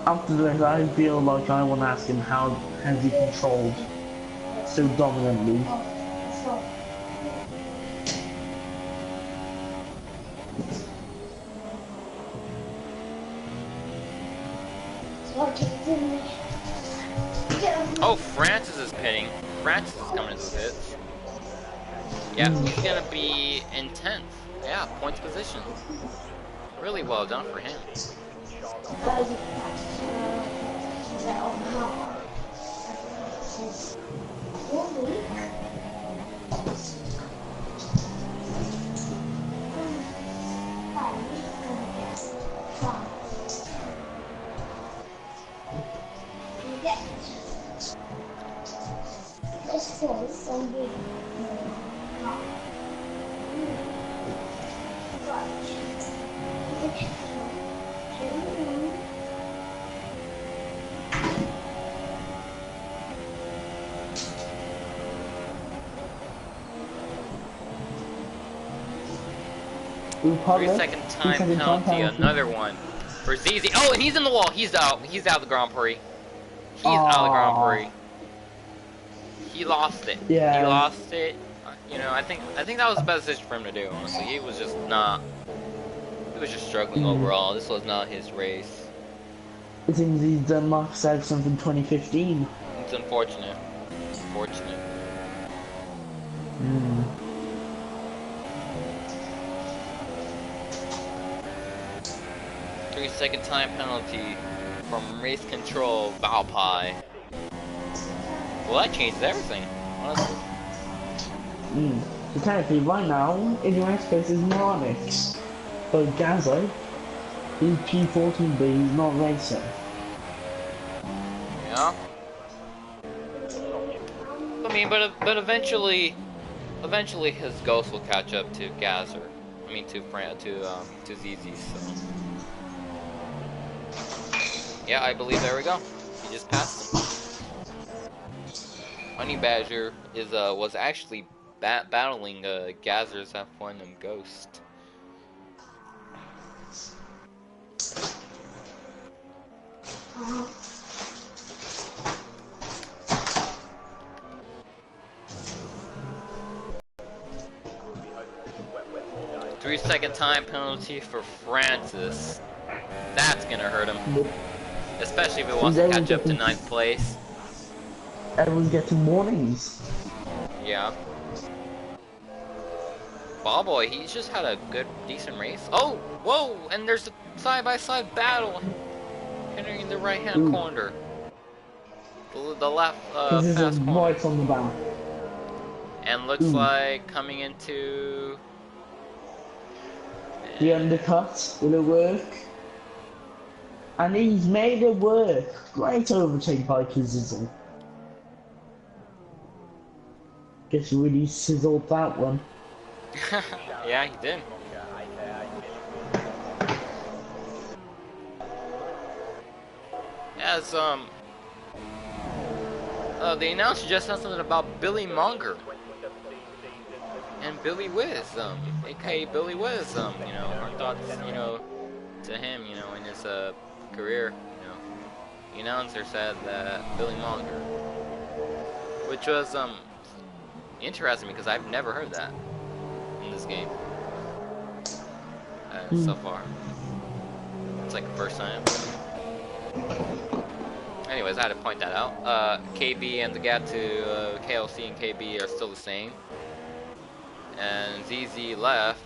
After this, I feel like I want to ask him how has he controlled so dominantly. Oh, Francis is pitting. Francis is coming into the pits. Yeah, he's gonna be in 10th. Yeah, points position. Really well done for him. Three-second time penalty, another one for ZZ. Oh, and he's in the wall. He's out. He's out of the Grand Prix. He's out of the Grand Prix. He lost it. Yeah. He lost it. You know, I think that was the best decision for him to do. Honestly, he was just not. He was just struggling overall. This was not his race. It seems he's done Marcus Ericsson from 2015. It's unfortunate. It's unfortunate. 3-second time penalty from race control Valpie. Well, that changes everything, honestly. So technically, right now, in your space is Moronics. But Gazzo, he's P14, but he's not racing. Yeah. I mean, but eventually his ghost will catch up to Gazer. I mean, to ZZ. So. Yeah, I believe there we go. He just passed him. Honey Badger was actually battling Gazer's F1 and Ghost. Three-second time penalty for Francis. That's gonna hurt him. Especially if he wants to catch up to 9th place. Everyone's getting warnings. Yeah. Ballboy, he's just had a decent race. Oh, whoa! And there's a side-by-side battle entering the right-hand corner. The left fast corner. Right on the back. And looks like coming into the undercut. Will it work? And he's made it work. Great overtake by Kazizzle. Guess he really sizzled that one. Yeah, he did. As the announcer just said something about Billy Monger and Billy Wiz, aka Billy Wiz, you know, our thoughts, you know, to him, you know, in his career, you know. The announcer said that Billy Monger, which was interesting because I've never heard that in this game so far. It's like the first time. Anyways, I had to point that out. KB and the gap to KLC and KB are still the same. And ZZ left.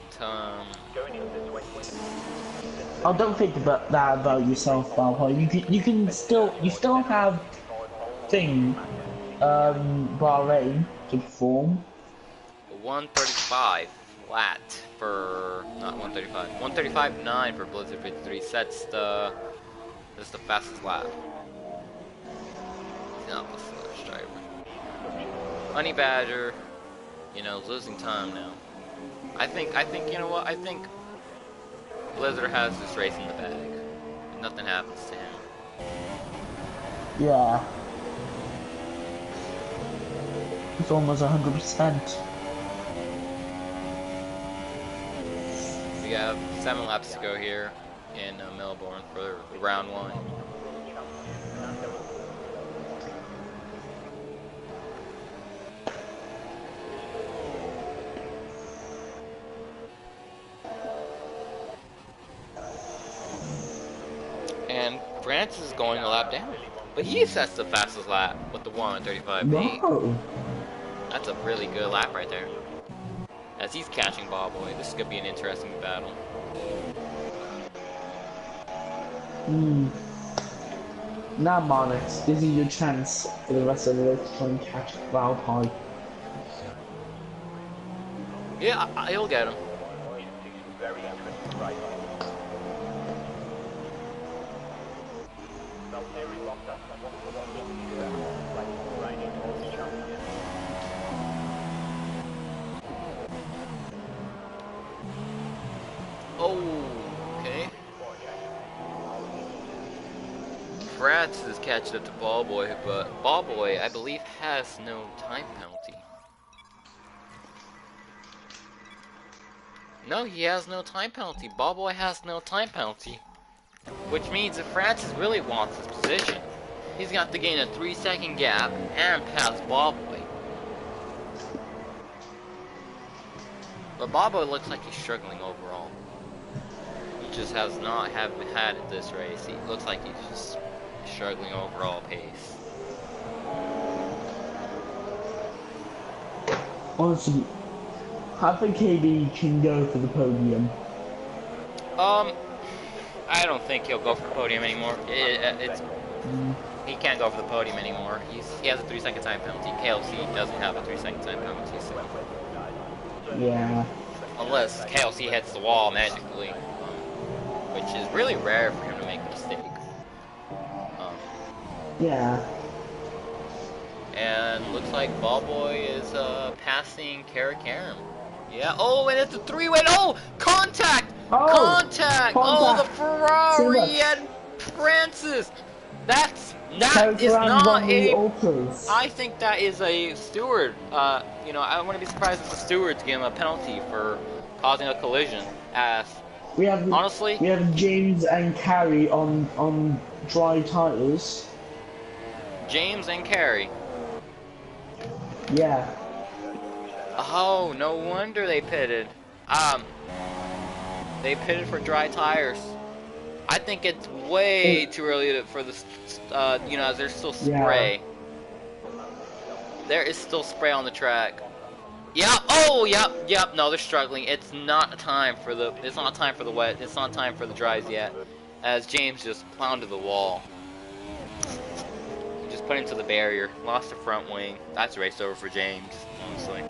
Oh, don't think about that about yourself, Valhalla. You still have Bahrain to perform. 135 flat for not 135. 135.9 for Blizzard 53. That's the fastest lap. He's not the slowest driver. Honey Badger, you know, losing time now. I think you know what? I think Blizzard has this race in the bag. Nothing happens to him. Yeah. It's almost 100%. We have 7 laps to go here in Melbourne for round 1. And France is going a lap down, but he sets the fastest lap with the 135.8. Wow. That's a really good lap right there. As he's catching Ballboy, this is gonna be an interesting battle. Now, Marnix, this is your chance for the rest of the race to try and catch Cloud High. Yeah, he'll get him. Oh, okay. Francis is catching up to Ballboy, but Ballboy, I believe, has no time penalty. No, he has no time penalty. Ballboy has no time penalty. Which means if Francis really wants his position, he's got to gain a 3-second gap and pass Ballboy. But Ballboy looks like he's struggling overall. He just has not had it this race. He looks like he's just struggling overall pace. Honestly, I think KB can go for the podium. I don't think he'll go for the podium anymore. He can't go for the podium anymore. He has a 3-second time penalty. KLC doesn't have a 3-second time penalty, so. Yeah. Unless KLC hits the wall magically, which is really rare for him to make a mistake. Yeah. And looks like Ballboy is passing Karam. Yeah. Oh, and it's a 3-way. Oh, contact! Oh, Contact! Oh, the Ferrari and Francis. That is not a. I think that is a steward. You know, I wouldn't be surprised if the stewards give him a penalty for causing a collision. As honestly, we have James and Carrie on dry tires. James and Carrie. Yeah. Oh, no wonder they pitted. They pitted for dry tires. I think it's way too early for this, you know, there's still spray. Yeah. There is still spray on the track. Yep, oh, yep, no, they're struggling. It's not time for the wet, it's not time for the dries yet. As James just plowed to the wall. He just put him to the barrier, lost the front wing. That's race over for James, honestly.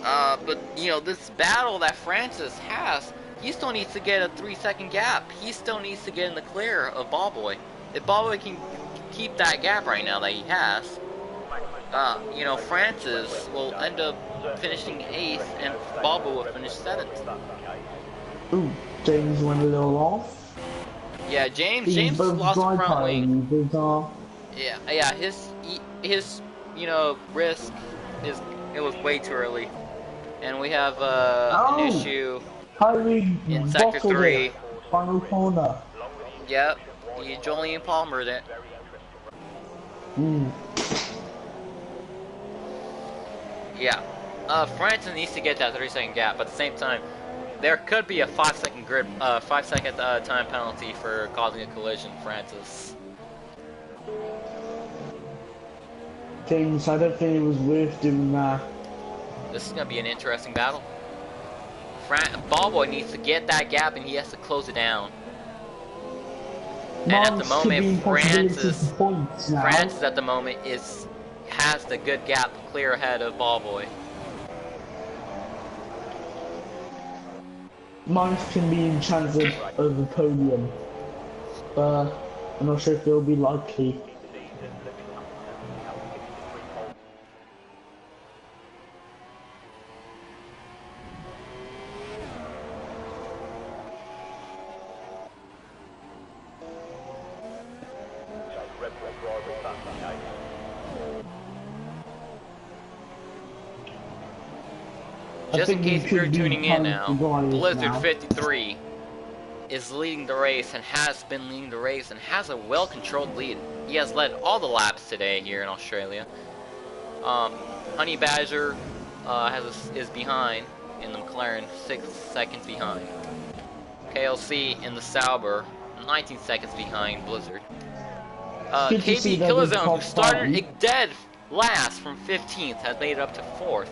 But, you know, this battle that Francis has, he still needs to get a 3-second gap. He still needs to get in the clear of Ballboy. If Ballboy can keep that gap right now that he has, you know, Francis will end up finishing 8th and Ballboy will finish 7th. Ooh, James went a little off. Yeah, James lost the front wing. Yeah, his you know, risk it was way too early. And we have an issue in sector 3. Final corner. Yep, Jolene Palmered it. Yeah, Francis needs to get that 3-second gap, but at the same time, there could be a 5-second time penalty for causing a collision, Francis. James, I don't think it was worth doing that. This is going to be an interesting battle. Ballboy needs to get that gap and he has to close it down. And at the moment, Francis at the moment has the good gap clear ahead of Ballboy. Mines can be in chance of the podium, but I'm not sure if it'll be likely. Just in case you're tuning in now, Blizzard 53 is leading the race and has been leading the race and has a well-controlled lead. He has led all the laps today here in Australia. Honey Badger is behind in the McLaren, 6 seconds behind. KLC in the Sauber, 19 seconds behind Blizzard. KB Killazone, who started dead last from 15th, has made it up to 4th.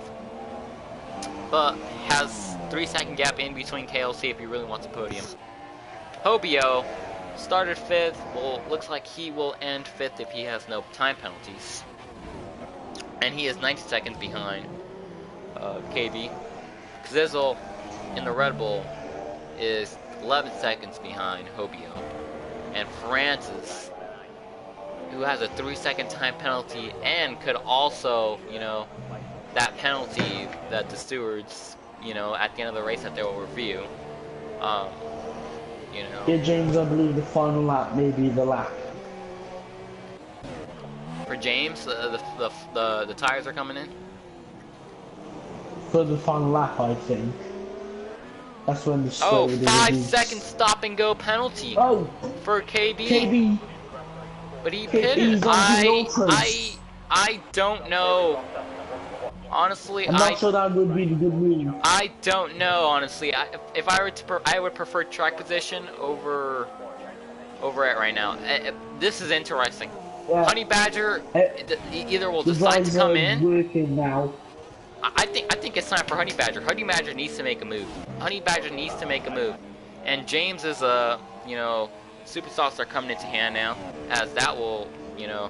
But has 3-second gap in between KLC if he really wants a podium. Hobio started 5th. Well, looks like he will end 5th if he has no time penalties. And he is 90 seconds behind KB. Zizzle in the Red Bull is 11 seconds behind Hobio. And Francis, who has a 3-second time penalty and could also, you know, that penalty that the stewards, you know, at the end of the race that they will review, you know. Yeah, James, I believe the final lap may be the lap. For James, the tires are coming in. For the final lap, I think. That's when the Oh, slow 5-second stop and go penalty. Oh, for KB. KB. But he pitted. He's on the ultras. I don't know. Honestly, I'm not sure that would be the good move. I don't know. Honestly, if I were to, I would prefer track position over it right now. This is interesting. Yeah. Honey Badger either will decide to come in. Working now. I think it's time for Honey Badger. Honey Badger needs to make a move. Honey Badger needs to make a move. And James is you know, super softs are coming into hand now, as that will, you know,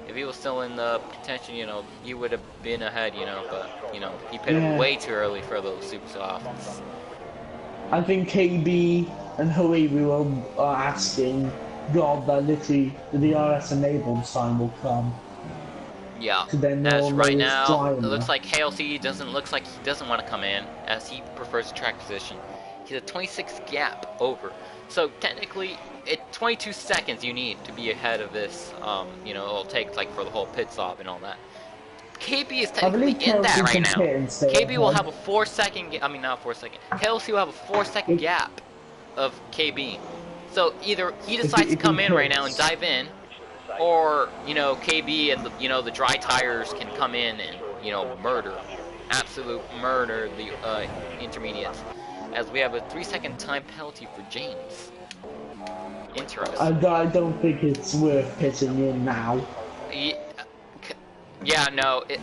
if he was still in the contention, you know, he would have been ahead, you know, but, you know, he pitted way too early for those super softs. I think KB and Huey are asking God that literally the DRS enabled sign will come. Yeah, as right now, it looks like KLC looks like he doesn't want to come in, as he prefers track position. He's a 26 gap over. So technically, 22 seconds you need to be ahead of this, you know, it'll take like for the whole pit stop and all that. KB is technically in that right now. KB will have a 4-second, I mean not 4-second, KLC will have a 4-second gap of KB. So either he decides to come in right now and dive in, or, you know, KB and, you know, the dry tires can come in and, you know, absolute murder the intermediates. As we have a 3-second time penalty for James. Interesting. I don't think it's worth pitching in now. Yeah, no. If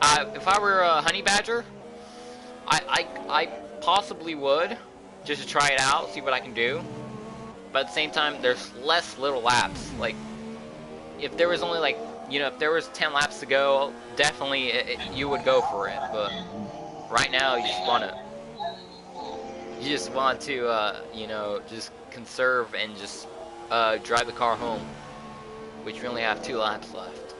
I were a Honey Badger, I possibly would, just to try it out, see what I can do. But at the same time, there's less little laps. Like, if there was only like, you know, if there was 10 laps to go, definitely you would go for it. But right now, you just want to, you know, just conserve and just drive the car home, which we only have 2 laps left.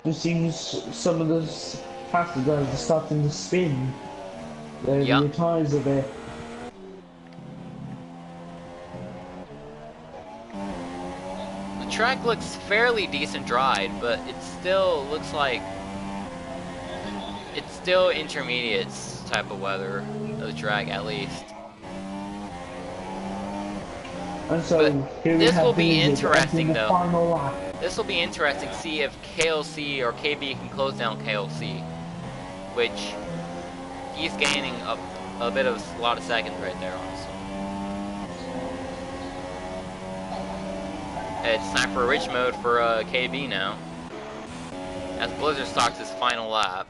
It seems some of the faster guys are starting to spin. The tires a bit. The track looks fairly decent dried, but it still looks like it's still intermediates type of weather of the track, at least. And so this will be interesting though. This will be interesting to see if KLC or KB can close down KLC, which he's gaining a lot of seconds right there, honestly. It's time for rich mode for KB now, as Blizzard starts his final lap.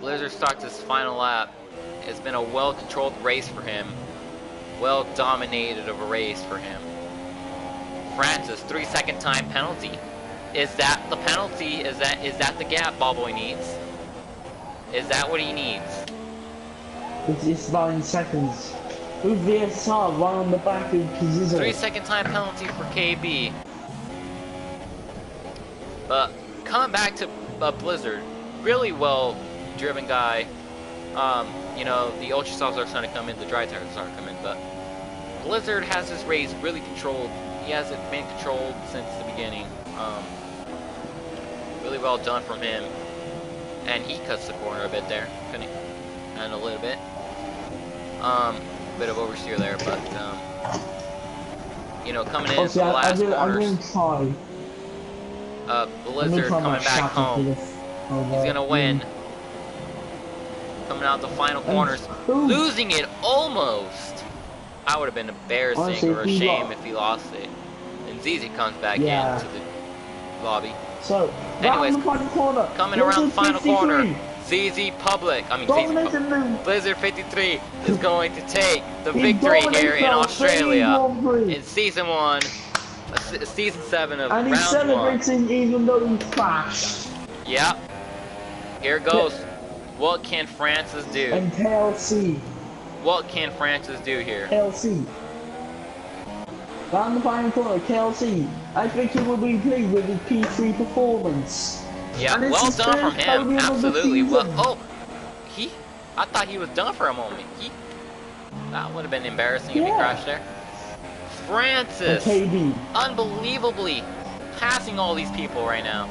Blizzard starts his final lap. It's been a well-controlled race for him. Well-dominated of a race for him. Francis, 3-second time penalty. Is that the penalty? Is that the gap Ballboy needs? Is that what he needs? It's 9 seconds. With VSR right on the back of Kazizo. 3-second time penalty for KB. But coming back to Blizzard, really well driven guy. You know, the ultra softs are starting to come in, the dry tires are starting to come in, but Blizzard has his race really controlled. He has it been controlled since the beginning. Really well done from him. And he cuts the corner a bit there, couldn't he? And a little bit. Bit of oversteer there, but you know, coming in the last corners. Blizzard coming back home. He's gonna win. Coming out the final corners, losing it almost. I would have been embarrassing or a shame if he lost it. And ZZ comes back into the lobby. So, anyways, coming around the final corner, ZZ Public, I mean ZZ Dominating the... Blizzard 53 is going to take the He victory here dominates in the Australia Grand Prix. in Season 1, Season 7 of And he's Round 1. celebrating even though he crashed. Yep. Here goes. What can Francis do? And KLC. What can Francis do here? KLC. Round the final corner, KLC. I think he will be pleased with his P3 performance. Yeah, And well it's his done from first him. podium of the Absolutely. Well, season. oh, I thought he was done for a moment. That would have been embarrassing if he crashed there. Francis, KB. unbelievably passing all these people right now.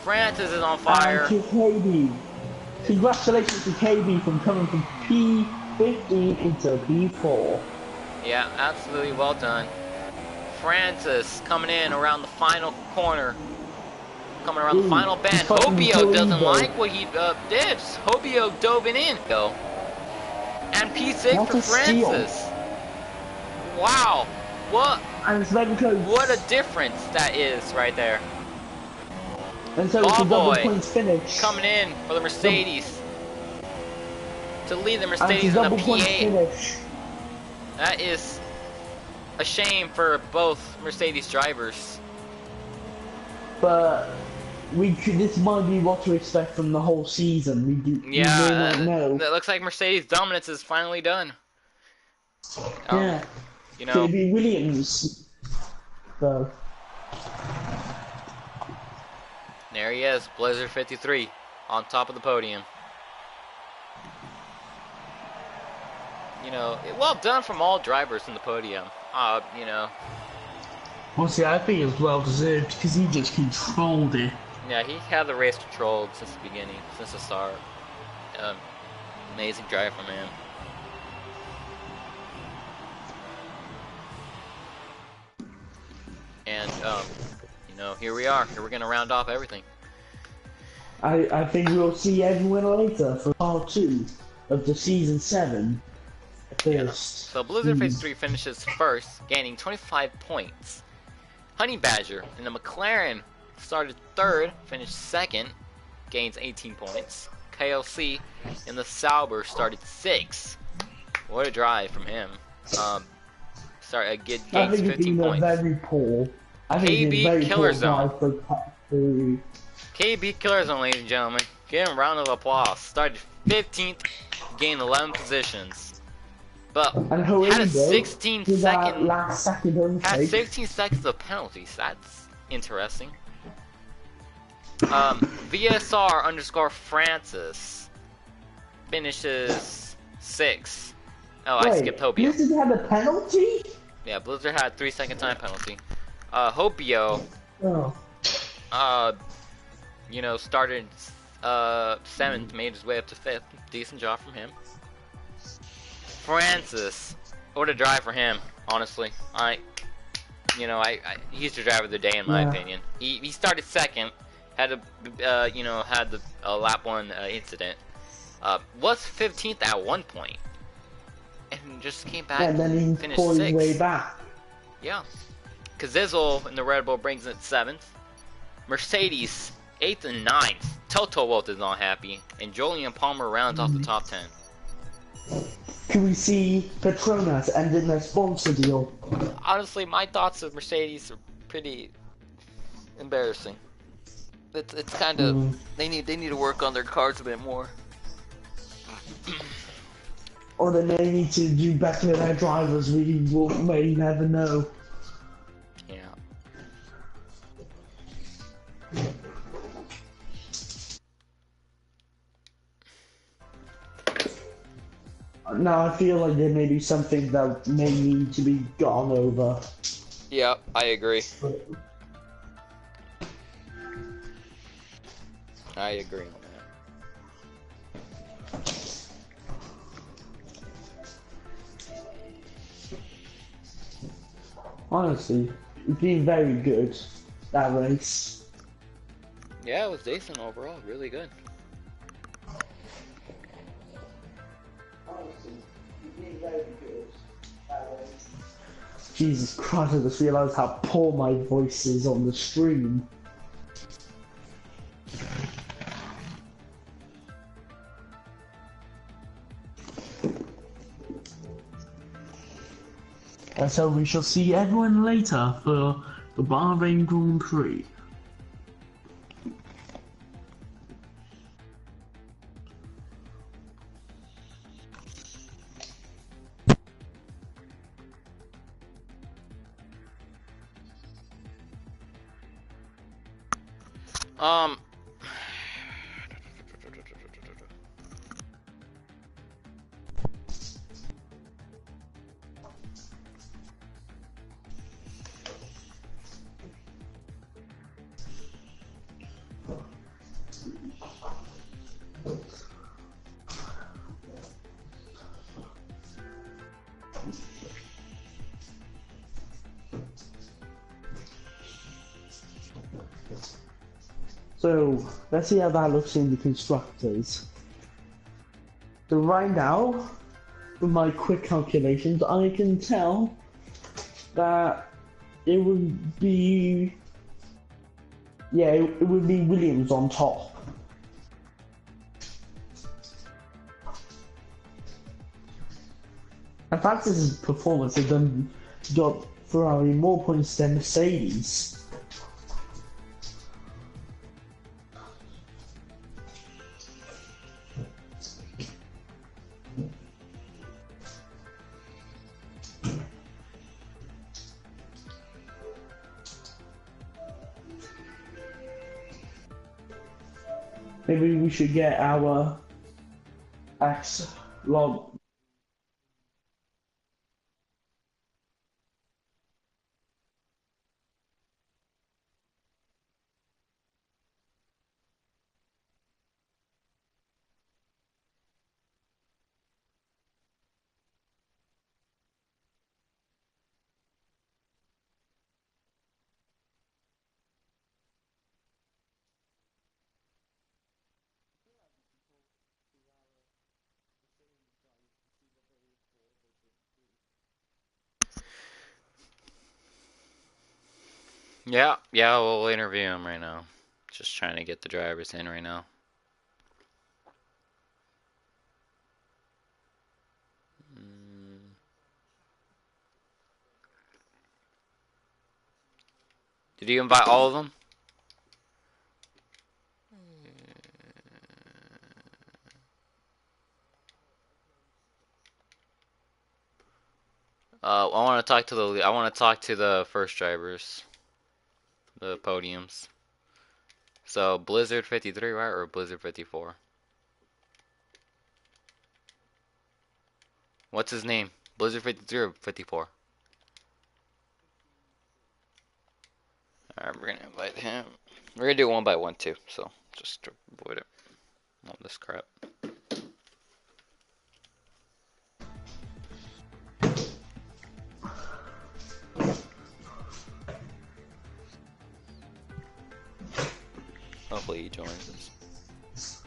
Francis is on fire. And to KB. Congratulations to KB from coming from P15 into P4. Yeah, absolutely well done. Francis coming in around the final corner. Coming around the final bend. Hobio doesn't like what he did. Hobio dove in. Go. And P6 What for a steal. Francis. Wow. What? And it's very close. What a difference that is right there. And so it's a double Boy points finish. coming in for the Mercedes. To lead the And it's a Mercedes in the double points P8. finish. That is a shame for both Mercedes drivers. But this might be what to expect from the whole season. We may not know. It looks like Mercedes dominance is finally done. Yeah. You know, Could be Williams. So. there he is, Blizzard 53 on top of the podium. You know, well done from all drivers in the podium. You know. Honestly, I think it was well deserved because he just controlled it. Yeah, he had the race controlled since the beginning, since the start. Amazing drive from him. And, you know, here we are. Here we're going to round off everything. I think we'll see everyone later for part 2 of the season 7. Yeah. So Blizzard 53 finishes first, gaining 25 points. Honey Badger in the McLaren started third, finished second, gains 18 points. KLC in the Sauber started 6th. What a drive from him. Gains 15 points. Very poor. KB Killer Zone. For KB Killer Zone, ladies and gentlemen. Give him a round of applause. Started 15th, gained 11 positions. But had a 16 second last second had 16 seconds of penalties. That's interesting. VSR underscore Francis finishes 6th. Oh, I skipped Hobio. Blizzard had a penalty? Yeah, Blizzard had 3-second time penalty. Hobio, you know, started 7th, made his way up to 5th. Decent job from him. Francis, what a drive for him, honestly. He's the driver of the day in my opinion. He started 2nd, had the lap 1 incident. Was 15th at one point, and just came back and then he finished pulled his 6th. way back. Yeah. Kazizzle in the Red Bull brings it 7th. Mercedes 8th and 9th. Toto Wolff is not happy, and Julian Palmer rounds off the top 10. Can we see Petronas ending their sponsor deal? Honestly, my thoughts of Mercedes are pretty embarrassing. It's kind of they need to work on their cars a bit more. Or they may need to do better with their drivers. We may never know. Yeah. Now I feel like there may be something that may need to be gone over. Yeah, I agree. I agree on that. Honestly, it's been very good, that race. Yeah, it was decent overall. Really good. Jesus Christ, I just realised how poor my voice is on the stream. so we shall see everyone later for the Bahrain Grand Prix. Um. So let's see how that looks in the constructors. So right now, with my quick calculations, I can tell that it would be, yeah, it would be Williams on top. In fact, this is performance. They've got Ferrari more points than Mercedes. Maybe we should get our X log. Yeah, we'll interview him right now. Just trying to get the drivers in right now. Did you invite all of them? I want to talk to the first drivers, the podiums. So Blizzard 53, right, or Blizzard 54? What's his name? Blizzard 53 or 54? Alright, we're gonna invite him. We're gonna do it one by one too, so just to avoid it. All this crap. Hopefully he joins us.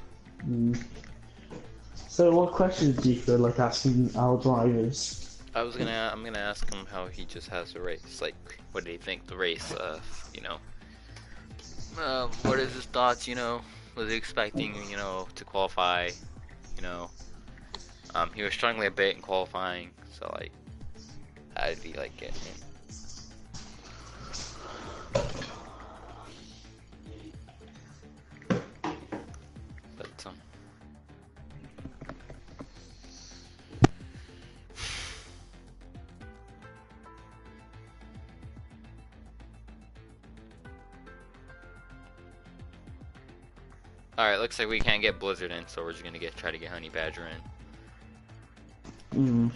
So what questions do you feel like asking our drivers? I'm gonna ask him how he just has the race. Like, what did he think the race? You know, what is his thoughts? You know, was he expecting, you know, to qualify? You know, he was struggling a bit in qualifying, so like, how did he like get in? But Alright, looks like we can't get Blizzard in, so we're just gonna try to get Honey Badger in.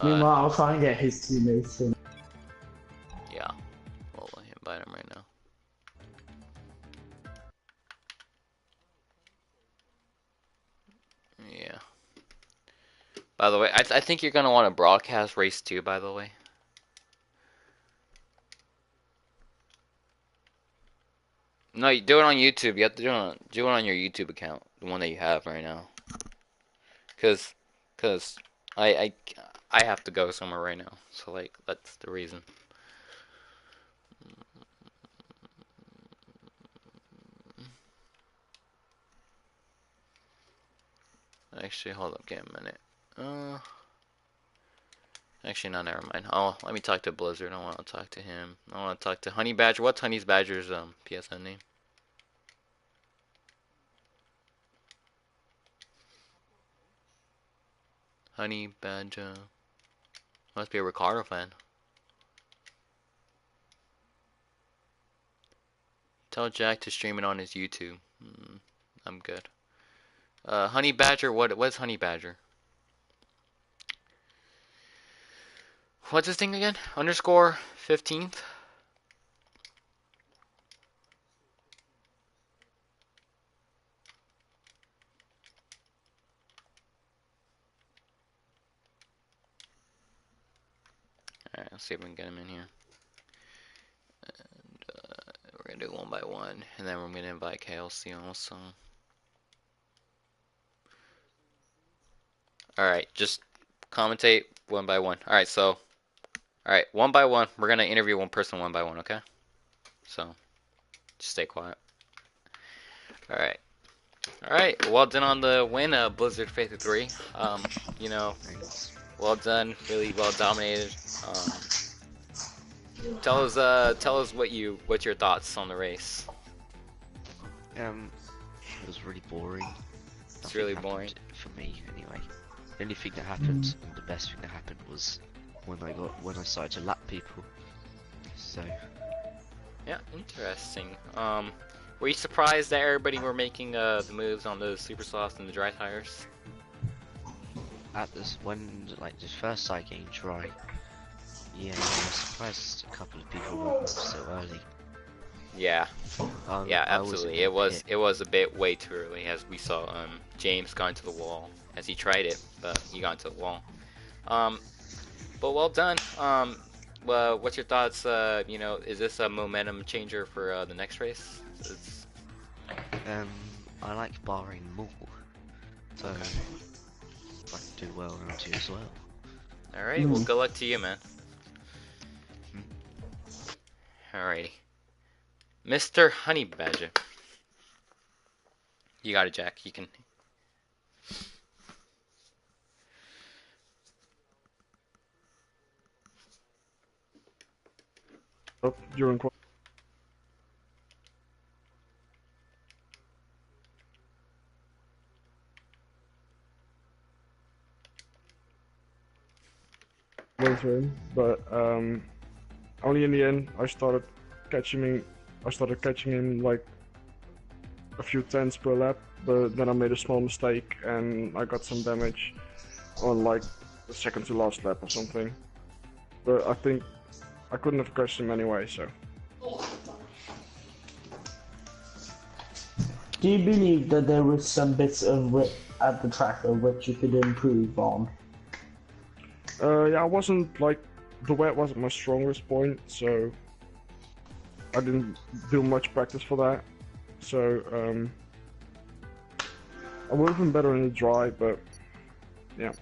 Meanwhile, I'll try and get his teammates in. Yeah, we'll invite him right now. Yeah. By the way, I think you're gonna want to broadcast race 2, by the way. No, you do it on YouTube. You have to do it on your YouTube account, the one that you have right now. Cause I have to go somewhere right now, so like that's the reason. Actually, hold up, give me a minute. Actually, no, never mind. Oh, let me talk to Blizzard. I don't want to talk to him. I want to talk to Honey Badger. What's Honey Badger's PSN name? Honey Badger. Must be a Ricardo fan. Tell Jack to stream it on his YouTube. I'm good. Honey Badger. What's Honey Badger? What's this thing again? Underscore 15th. Alright, let's see if we can get him in here. And we're gonna do one by one, and then we're gonna invite KLC also. Alright, just commentate one by one. Alright, so, alright, one by one, we're gonna interview one person one by one, okay? So, just stay quiet. Alright. Alright, well done on the win, Blizzard Faith 3. You know, well done, really well dominated. Tell us what's your thoughts on the race. It was really boring. It's really boring for me, anyway. The only thing that happened, and the best thing that happened, was when I started to lap people. So. Yeah, interesting. Were you surprised that everybody were making the moves on the super softs and the dry tires? At this, when like the first side getting dry, yeah, I was surprised a couple of people were so early. Yeah, yeah, absolutely. It was a bit way too early, as we saw James got into the wall as he tried it, but he got into the wall. But well done. Well, what's your thoughts? You know, is this a momentum changer for the next race? I like Bahrain more, so I can do well around here as well. All right, well, good luck to you, man. Alrighty. Mr. Honey Badger. You got it, Jack. You can. During later in, but only in the end I started catching in like a few tenths per lap, but then I made a small mistake and I got some damage on like the second to last lap or something. But I think I couldn't have crashed him anyway, so. Do you believe that there was some bits of wit at the track of which you could improve on? Yeah, I wasn't like, the wet wasn't my strongest point, so I didn't do much practice for that. So I would have been better in the dry, but yeah.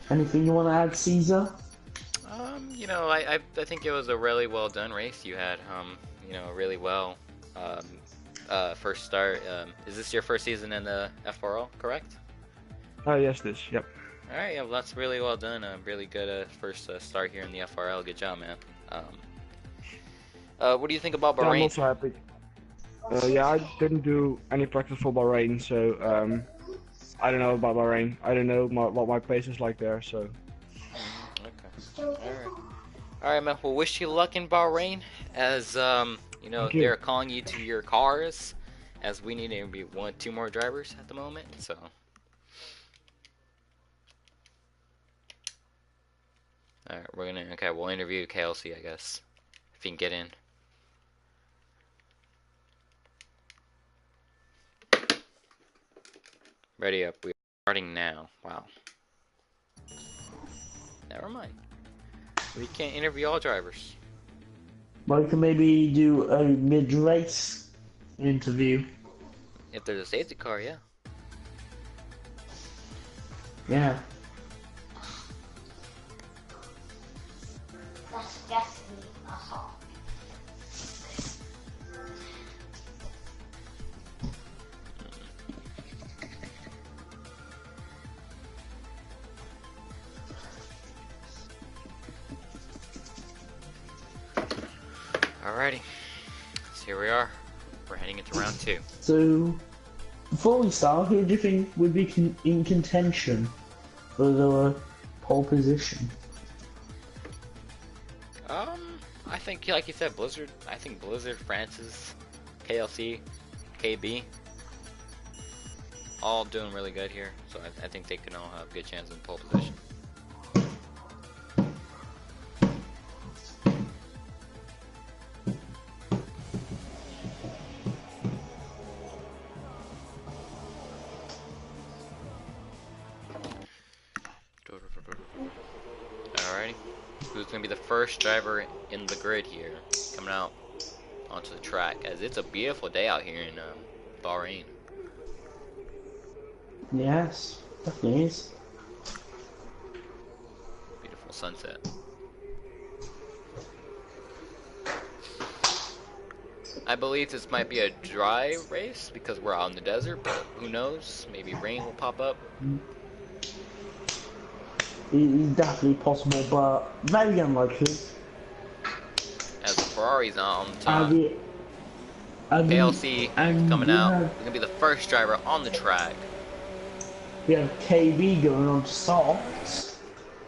Anything you want to add, Caesar? You know, I think it was a really well done race you had. You know, really well. First start. Is this your first season in the FRL, correct? Yes, yep. Alright, yeah, well, that's really well done. Really good first start here in the FRL. Good job, man. What do you think about Bahrain? Yeah, I'm also happy. Yeah, I didn't do any practice for Bahrain, so I don't know about Bahrain. I don't know what my pace is like there, so. Okay. Alright, man. Well, wish you luck in Bahrain, as you know, they're calling you to your cars, as we need maybe 1-2 more drivers at the moment. So. Alright, we'll interview KLC, I guess, if he can get in. Ready up. We're starting now. Wow. Never mind. We can't interview all drivers. Well, we can maybe do a mid-race interview. If there's a safety car, yeah. Yeah. That's definitely a hot. Alrighty, so here we are. We're heading into round 2. So, before we start, who do you think would be in contention for the pole position? I think, like you said, Blizzard. I think Blizzard, Francis, KLC, KB, all doing really good here. So I think they can all have a good chance in pole position. Alrighty, who's gonna be the first driver in the grid here, coming out onto the track? As it's a beautiful day out here in Bahrain. Yes, definitely is. Beautiful sunset. I believe this might be a dry race because we're out in the desert, but who knows? Maybe rain will pop up. It's definitely possible, but very unlikely. As the Ferrari's on the top. KLC coming out. He's gonna be the first driver on the track. We have KB going on to softs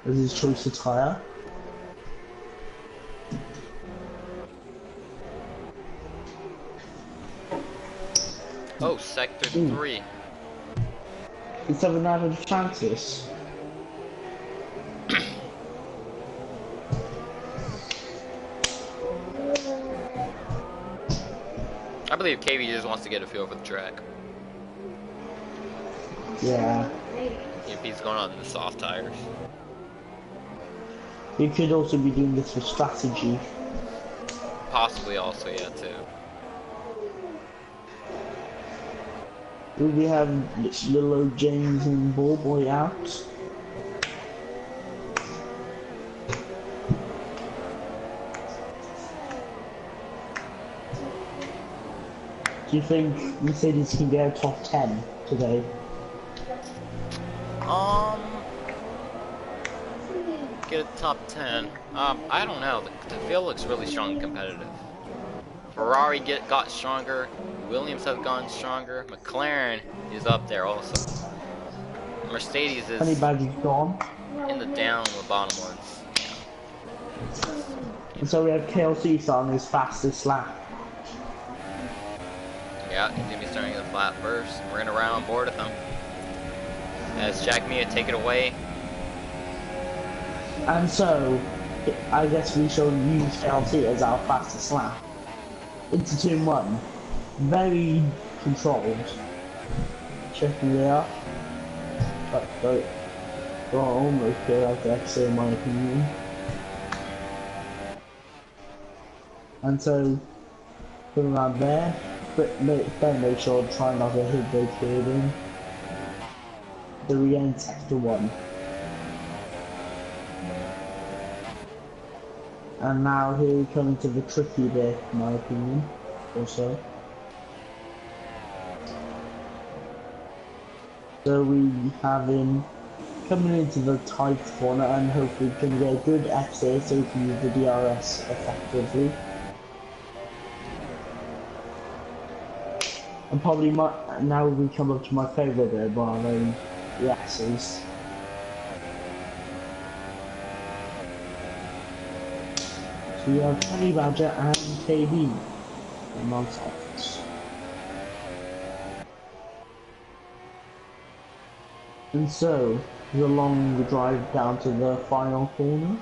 as his choice of tyre. Oh, sector 3. It's 7 out of Francis. I believe KB just wants to get a feel for the track. Yeah. If he's going on the soft tires. He could also be doing this for strategy. Possibly also, yeah, too. We have little old James and Ballboy out. Do you think Mercedes can get a top 10 today? Get a top 10. I don't know. The field looks really strong and competitive. Ferrari got stronger. Williams have gotten stronger. McLaren is up there also. Mercedes is Honey Badger's gone. in the down on the bottom ones. And so we have KLC starting his fastest lap. Yeah, he's gonna be starting the flat first. We're gonna ride on board with him. As Jack Mia take it away. And so, I guess we shall use KLC as our fastest lap. Into turn 1. Very controlled. Checking it out. But almost feel like exit in my opinion. And so, put around there. But make sure to try not to hit the curbing. The re-end sector 1. And now here we come into the tricky bit, in my opinion, also. So we have him coming into the tight corner and hopefully can get a good exit so we can use the DRS effectively. And probably now we come up to my favourite bit, Bahrain, the S's. So we have Honey Badger and KB in non-softs. And so, along the drive down to the final corner.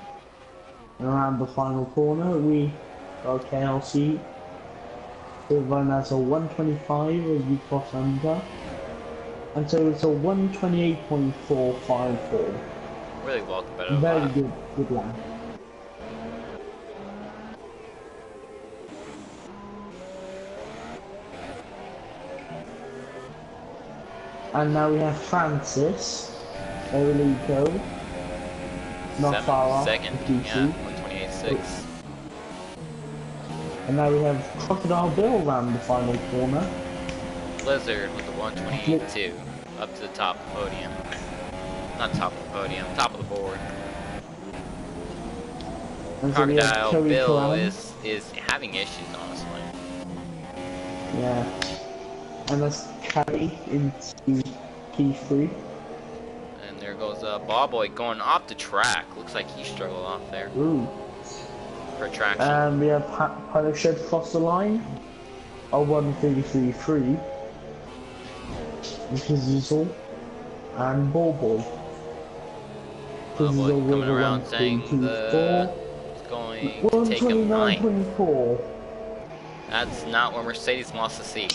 And around the final corner we got KLC. We'll run as a 125 as we cross under. And so it's a 128.454. Really well competitive. Very good lap. And now we have Francis, Erlico, not far off, second, yeah, 128.6. And now we have Crocodile Bill around the final corner. Blizzard with the 128.2 up to the top of the podium. Not top of the podium, top of the board. And so we have Crocodile Kerry Bill Karam. is having issues, honestly. Yeah. And that's Carry into P3. And there goes Ballboy going off the track. Looks like he struggled off there Ooh. for traction. We have Pilot Shed across the line. A 133.3. Which is Zizzle. And Ballboy. Ballboy coming around saying it's going to take him 9. 129.24. That's not what Mercedes wants to see.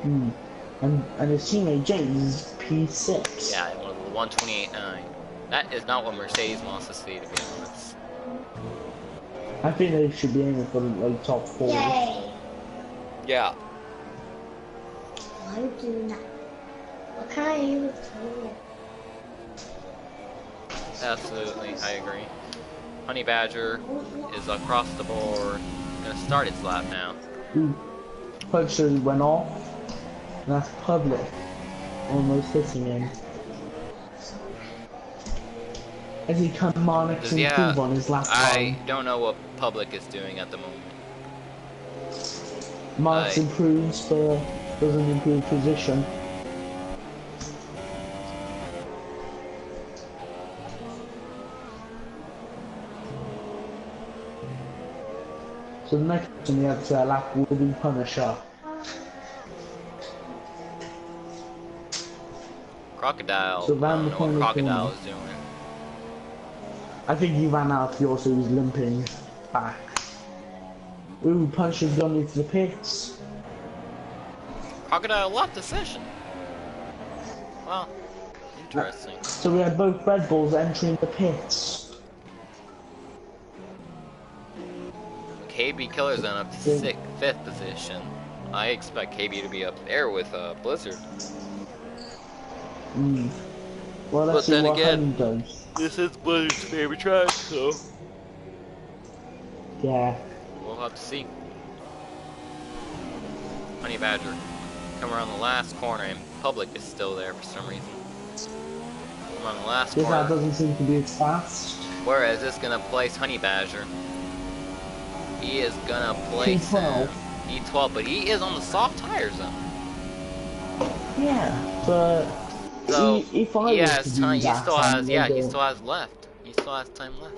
And his teammate James is P6. Yeah, 128.9. That is not what Mercedes wants to see, to be honest. I think they should be aiming for like top 4. Yay! Yeah. Why do that? What can I aim it for? Absolutely, I agree. Honey Badger is across the board. Gonna start its lap now. Poacher went off. And that's Public. Almost hitting him. As he can Marnix improve on his lap I time. don't know what Public is doing at the moment. Marnix improves, but doesn't improve position. So the next person we have to lap will be Punisher. Crocodile. So I don't know what Crocodile corner. is doing. I think he ran out of fuel, so he's limping back. Ooh, Punisher's gone into the pits. Crocodile left the session. Well, interesting. So we had both Red Bulls entering the pits. KB Killer's on up to 5th position. I expect KB to be up there with Blizzard. Well, let's see what Honey does. This is Blizzard's favorite track, so Yeah. we'll have to see. Honey Badger come around the last corner, and Public is still there for some reason. Come around the last This corner. doesn't seem to be as fast. Whereas this gonna place Honey Badger. He is gonna place P12. P12, but he is on the soft tire zone. Yeah, but So if I he was has to do time. He that, still I has. Yeah, would, he still has left. He still has time left.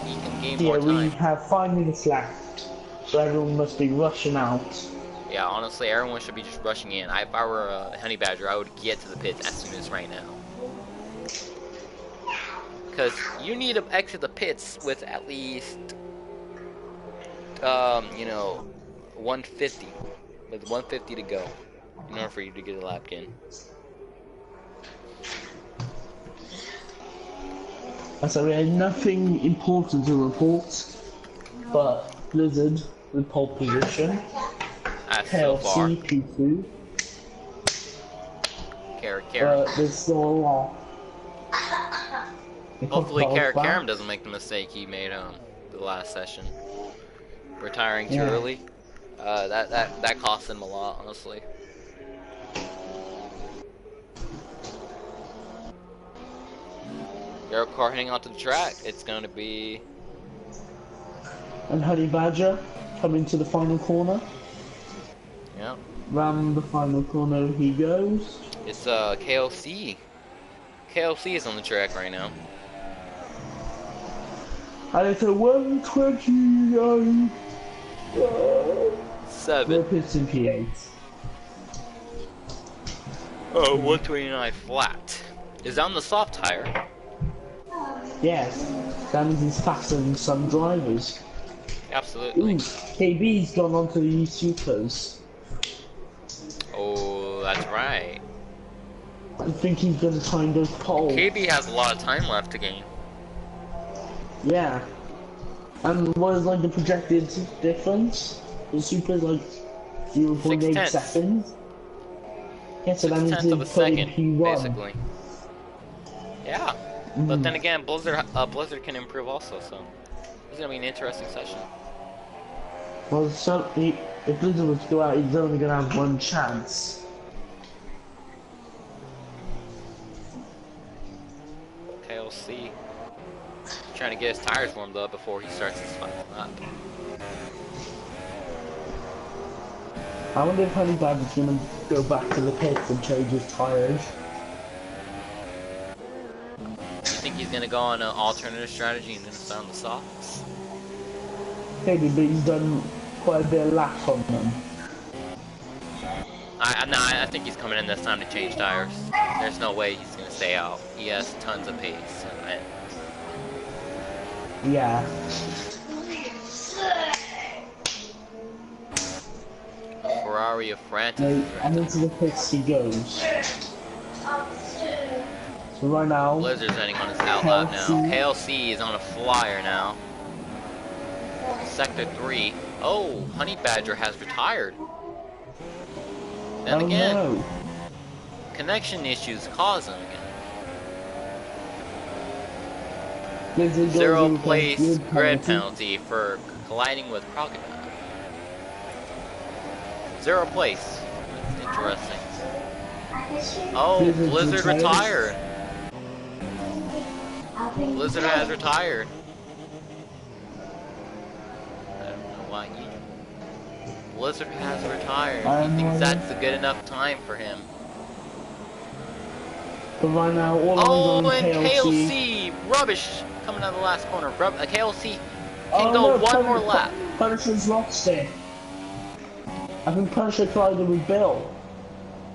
He can gain yeah, more we time. have 5 minutes left, so everyone must be rushing out. Yeah, honestly, everyone should be just rushing in. If I were a Honey Badger, I would get to the pits as soon as right now. Because you need to exit the pits with at least, 150. With 150 to go. In order for you to get a lap in. So we had nothing important to report, but Blizzard with pole position, That's so far. KLC P2, Carrot. but there's still a lot. Hopefully Karam doesn't make the mistake he made the last session. Retiring too early. That cost him a lot, honestly. Aero car heading onto the track. It's going to be And Honey Badger coming to the final corner. yeah. Round the final corner he goes. It's KLC. KLC is on the track right now. And it's a 129. 7. We're pitching P8. Oh, 129 flat. Is that on the soft tire? Yes, that means he's faster than some drivers. Absolutely. Ooh, KB's gone onto the supers. Oh, that's right. I think he's gonna try and go pole. KB has a lot of time left to gain. Yeah. And what is like the projected difference? The supers like 0.8 6/10. seconds. Yeah, so that means 6/10 of a he's putting second, P1. basically. Yeah. But then again, Blizzard can improve also, so it's gonna be an interesting session. Well, so if Blizzard was to go out, he's only gonna have one chance. KLC. Trying to get his tires warmed up before he starts his final lap. I wonder if Honey Badger's gonna go back to the pits and change his tires. You think he's gonna go on an alternative strategy and then start on the softs? Maybe, but he's done quite a bit of laps on them. I think he's coming in this time to change tires. There's no way he's gonna stay out. He has tons of pace. Yeah. Ferrari of Francis. And into the pits he goes. So right now, Blizzard's ending on his out lap now. KLC is on a flyer now. Sector 3. Oh, Honey Badger has retired. Then again, no. connection issues cause him again. Blizzard goes 0 in place with grid penalty for colliding with Crocodile. 0 place. Interesting. Oh, Blizzard retired. Blizzard has retired. I don't know why he... Blizzard has retired. He thinks that's a good enough time for him. But right now, all Oh, eyes on and KLC. KLC! Rubbish! Coming out of the last corner. KLC can go one more lap. Punisher's lost it. I think Punisher collided with Bill.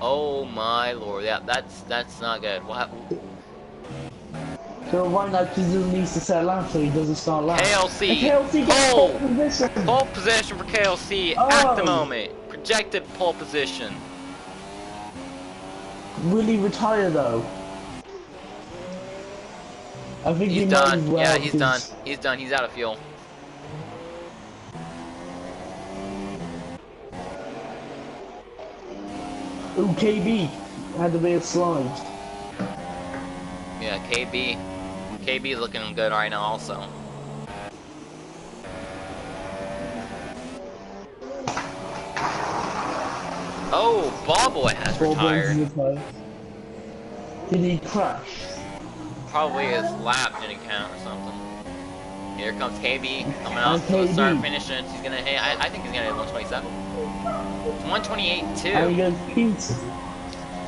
Oh my lord, yeah, that's not good. What? So right now, Kizuna needs to set a lap so he doesn't start lap. KLC! And KLC gets pole! pole position! Pole position for KLC at the moment. Projected pole position. Will he retire though? I think he He's might done. as well, Yeah, he's done. because- He's done. He's out of fuel. Ooh, KB had to be a slide. Yeah, KB. KB is looking good right now also. Oh, Ballboy has retired. Did he crash? Probably his lap didn't count or something. Here comes KB coming out to the KB. start finishing. He's gonna hit. I think he's gonna hit 127. 128 And he too. goes, Pete.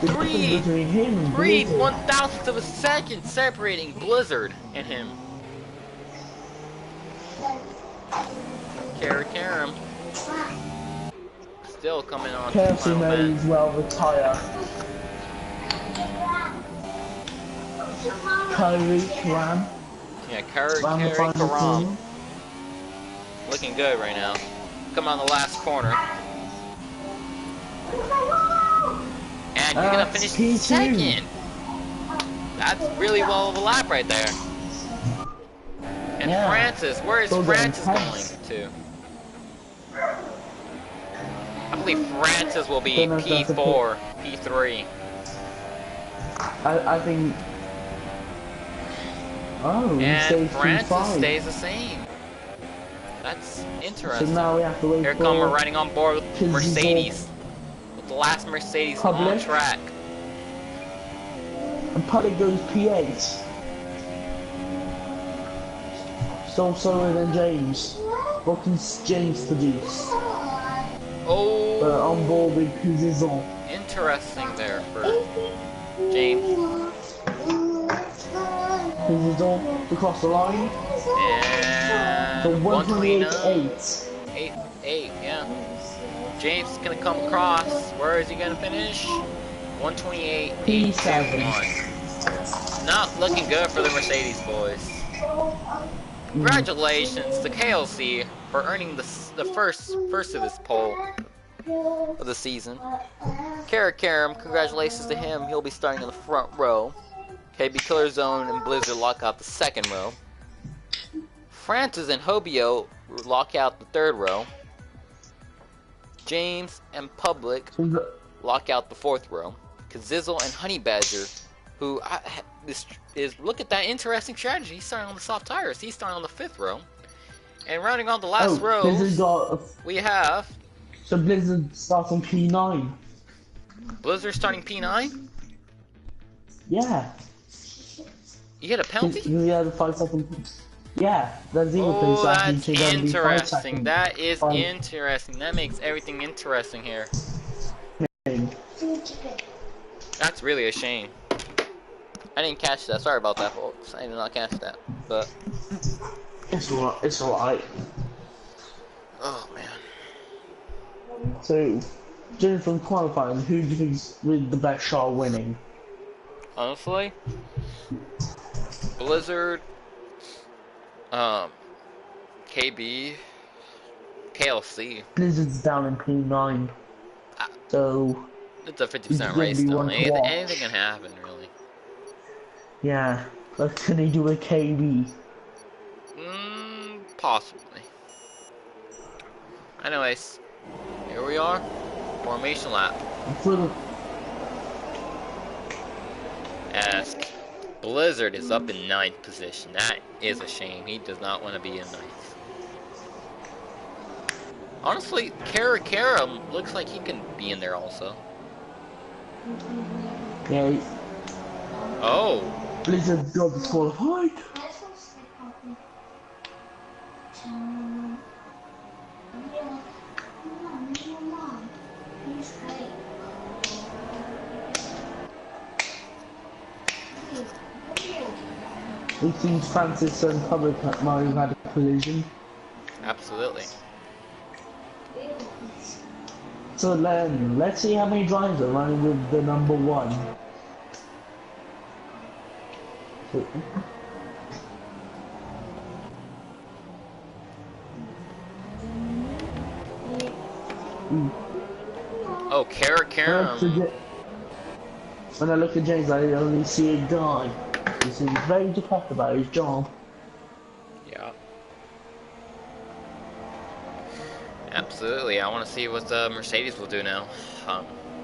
The Three. difference between him and Three Blizzard. 1,000ths of a second separating Blizzard and him. Karam. Still coming on to the KFC final may bend. as well retire. Kyrie, Ram. Yeah, Ram the Karam. final team. Looking good right now. Come on the last corner. And you're gonna finish P2. second. That's really well of a lap right there. And Yeah. Francis, where is Those are Francis going intense. to? I believe Francis will be Don't know if that's a P4, P3. I think. Oh, he And stays Francis P5. stays the same. That's So interesting. now we have to wait Here for come we're riding on board with Physical Mercedes. With the last Mercedes on Public. track. And Putty goes P8. Still slower than James. What can James produce? Oh, On board with Pizzle. interesting there for James. Pizzle across the line. And For 129. 128.8. 8, yeah. James is gonna come across. Where is he gonna finish? 128. P7. Not looking good for the Mercedes boys. Congratulations to KLC for earning the first of this pole of the season. Karam, congratulations to him. He'll be starting in the front row. KB Killer Zone and Blizzard lock out the second row. Francis and Hobio lock out the third row. James and Public lock out the fourth row. Kazizzle and Honey Badger, who look at that interesting strategy. He's starting on the soft tires. He's starting on the fifth row. And rounding on the last Blizzard rows, got we have so Blizzard starts on P9. Blizzard starting P9. Yeah. You get a penalty? Because he had a 5 second. Yeah, that's the other thing. Oh, So actually, that's should only be five interesting. seconds. That is Five. interesting. That makes everything interesting here. Thing. That's really a shame. I didn't catch that. Sorry about that, folks. I did not catch that. But It's alright. It's alright. oh man. So, judging from qualifying, who do you think's with the best shot of winning? Honestly, Blizzard, KB, KLC. Blizzard's down in P9, Ah, so it's a it's 50% gonna race be still. one to Anything watch. can happen, really. Yeah, but can he do a KB? Possibly. Anyways, here we are. Formation lap. For the, As Blizzard is up in 9th position. That is a shame. He does not want to be in 9th. Honestly, Kara looks like he can be in there also. yeah, Oh, Blizzard got disqualified. It seems Francis and Public might have had a collision. absolutely. So then, let's see how many drivers are running with the number one. So, Oh, Kara. when I look at James, I only see a guy. He seems very depressed about his job. Yeah. Absolutely. I want to see what the Mercedes will do now.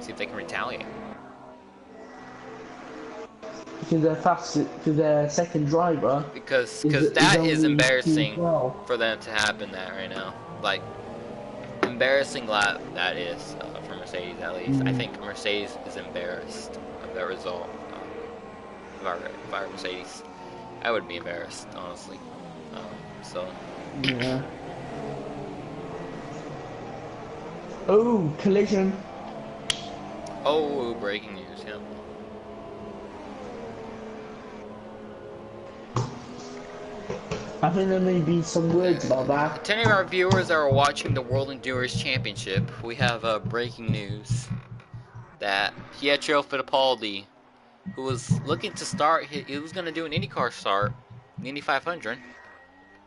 See if they can retaliate. Because they're fast, because their second driver Because is that is only embarrassing P12. for them to happen that right now. Like, embarrassing lap that is for Mercedes at least. I think Mercedes is embarrassed of their result. If I were Mercedes, I would be embarrassed, honestly. So, Yeah. Oh, collision. oh, breaking news, yeah. I think there may be some words about that. To any of our viewers that are watching the World Endurance Championship, we have breaking news that Pietro Fittipaldi, who was looking to start, he was going to do an IndyCar start, the Indy 500,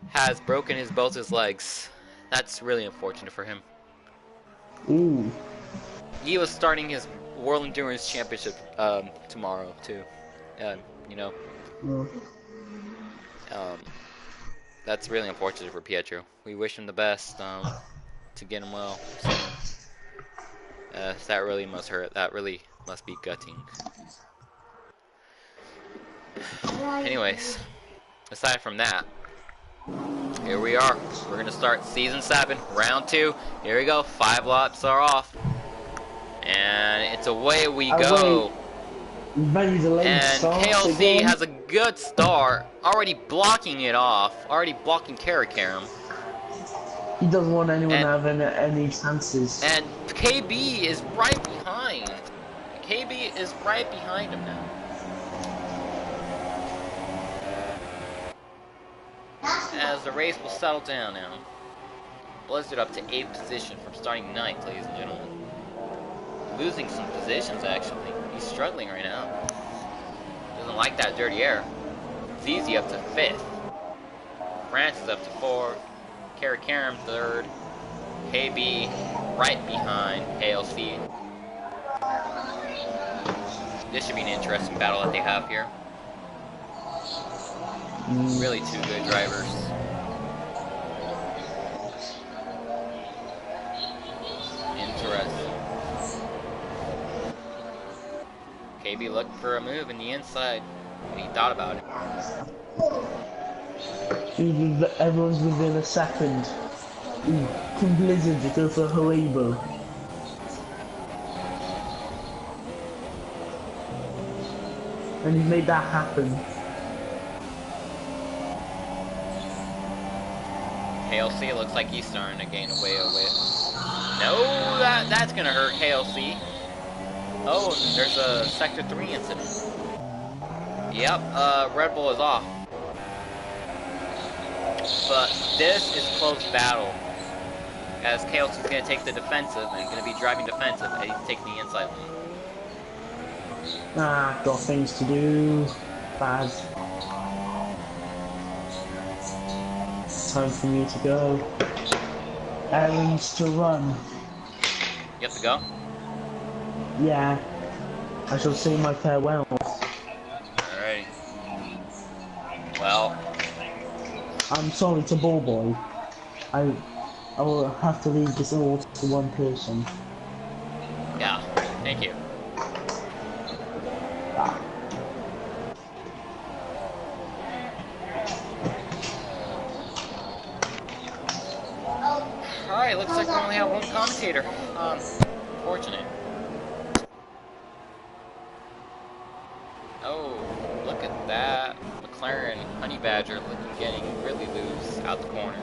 has broken both his legs. That's really unfortunate for him. Ooh. He was starting his World Endurance Championship tomorrow too. You know, that's really unfortunate for Pietro. We wish him the best to get him well. So, that really must hurt. That really must be gutting. Anyways, aside from that, here we are. We're gonna start season 7, round 2. Here we go. 5 laps are off, and it's away we go. Very delayed And start KLC again. has a good start, already blocking it off, already blocking Karam. He doesn't want anyone And- having any chances. And KB is right behind. KB is right behind him now. As the race will settle down now. Blizzard up to 8th position from starting 9th, ladies and gentlemen. Losing some positions, actually. He's struggling right now. Doesn't like that dirty air. Zizi up to 5th. France is up to 4th. Karam 3rd. KB right behind KLC. This should be an interesting battle that they have here. Really two good drivers. Interesting. KB looked for a move in the inside. He thought about it. Everyone's within a second. Ooh, can Blizzard to go for Hoebo? And he made that happen. KLC looks like he's starting to gain away of it. No, that's gonna hurt KLC. Oh, there's a Sector 3 incident. Yep, Red Bull is off. But this is close battle. As KLC is going to take the defensive and going to be driving defensive as he's taking the inside lane. Ah, got things to do. Bad. Time for me to go. Errands to run. You have to go? Yeah. I shall say my farewells. Alrighty. Well, I'm sorry to Ball Boy. I will have to leave this all to one person. yeah, thank you. Ah. Alright, looks like we only have one commentator. Fortunate. Oh, look at that. McLaren Honey Badger getting really loose out the corner.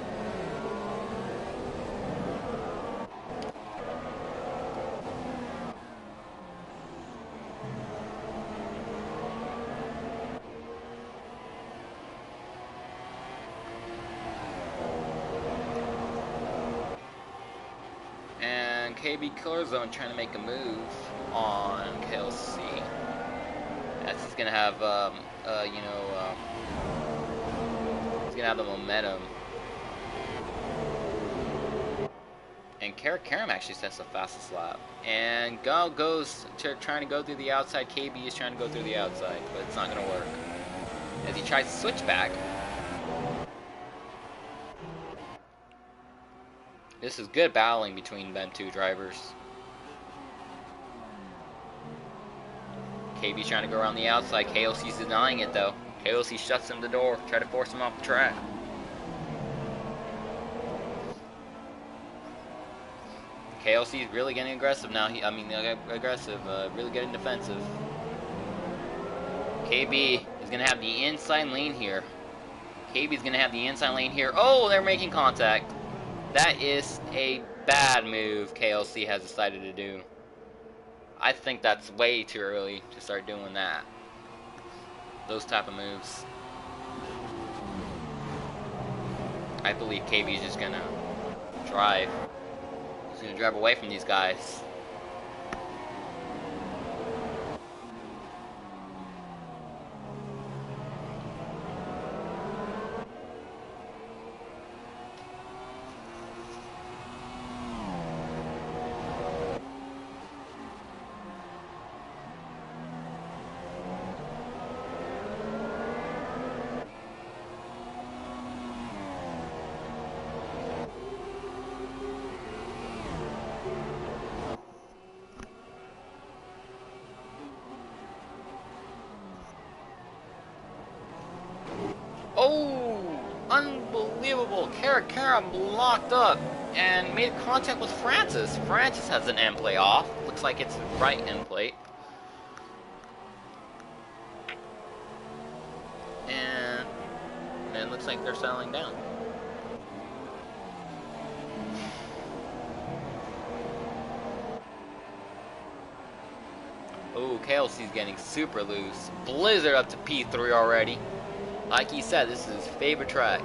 And KB Killer Zone trying to make a move on KLC. That's just gonna have, he's gonna have the momentum. And Karam actually sets the fastest lap. And Gal goes to trying to go through the outside. KB is trying to go through the outside, but it's not gonna work. As he tries to switch back. This is good battling between them two drivers. KB's trying to go around the outside. KLC's denying it though. KLC shuts him the door, try to force him off the track. KLC is really getting aggressive now. Really getting defensive. KB is going to have the inside lane here. KB is going to have the inside lane here. Oh, they're making contact. That is a bad move KLC has decided to do. I think that's way too early to start doing that. Those type of moves. I believe KB is just going to drive. He's going to drive away from these guys. Oh, unbelievable. Karam blocked up and made contact with Francis. Francis has an end plate off. Looks like it's right end plate. And it looks like they're settling down. Oh, KLC's getting super loose. Blizzard up to P3 already. Like he said, this is his favorite track.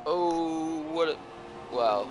Oh, what a... wow.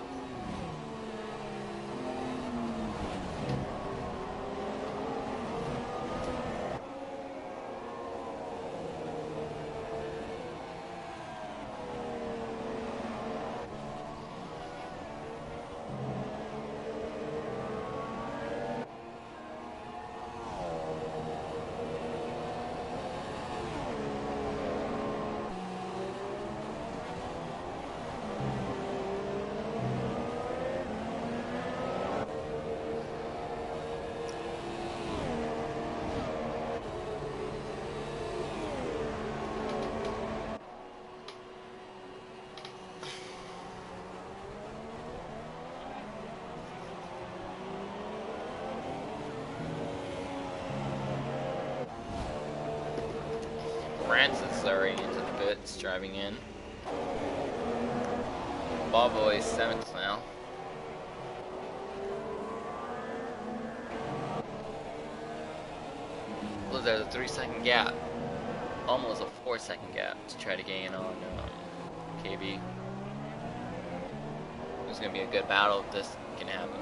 accelerating into the pits, driving in. Ball Boy is 7th now. Well, there's a 3-second gap. Almost a 4-second gap to try to gain on KB. It's gonna be a good battle if this can happen.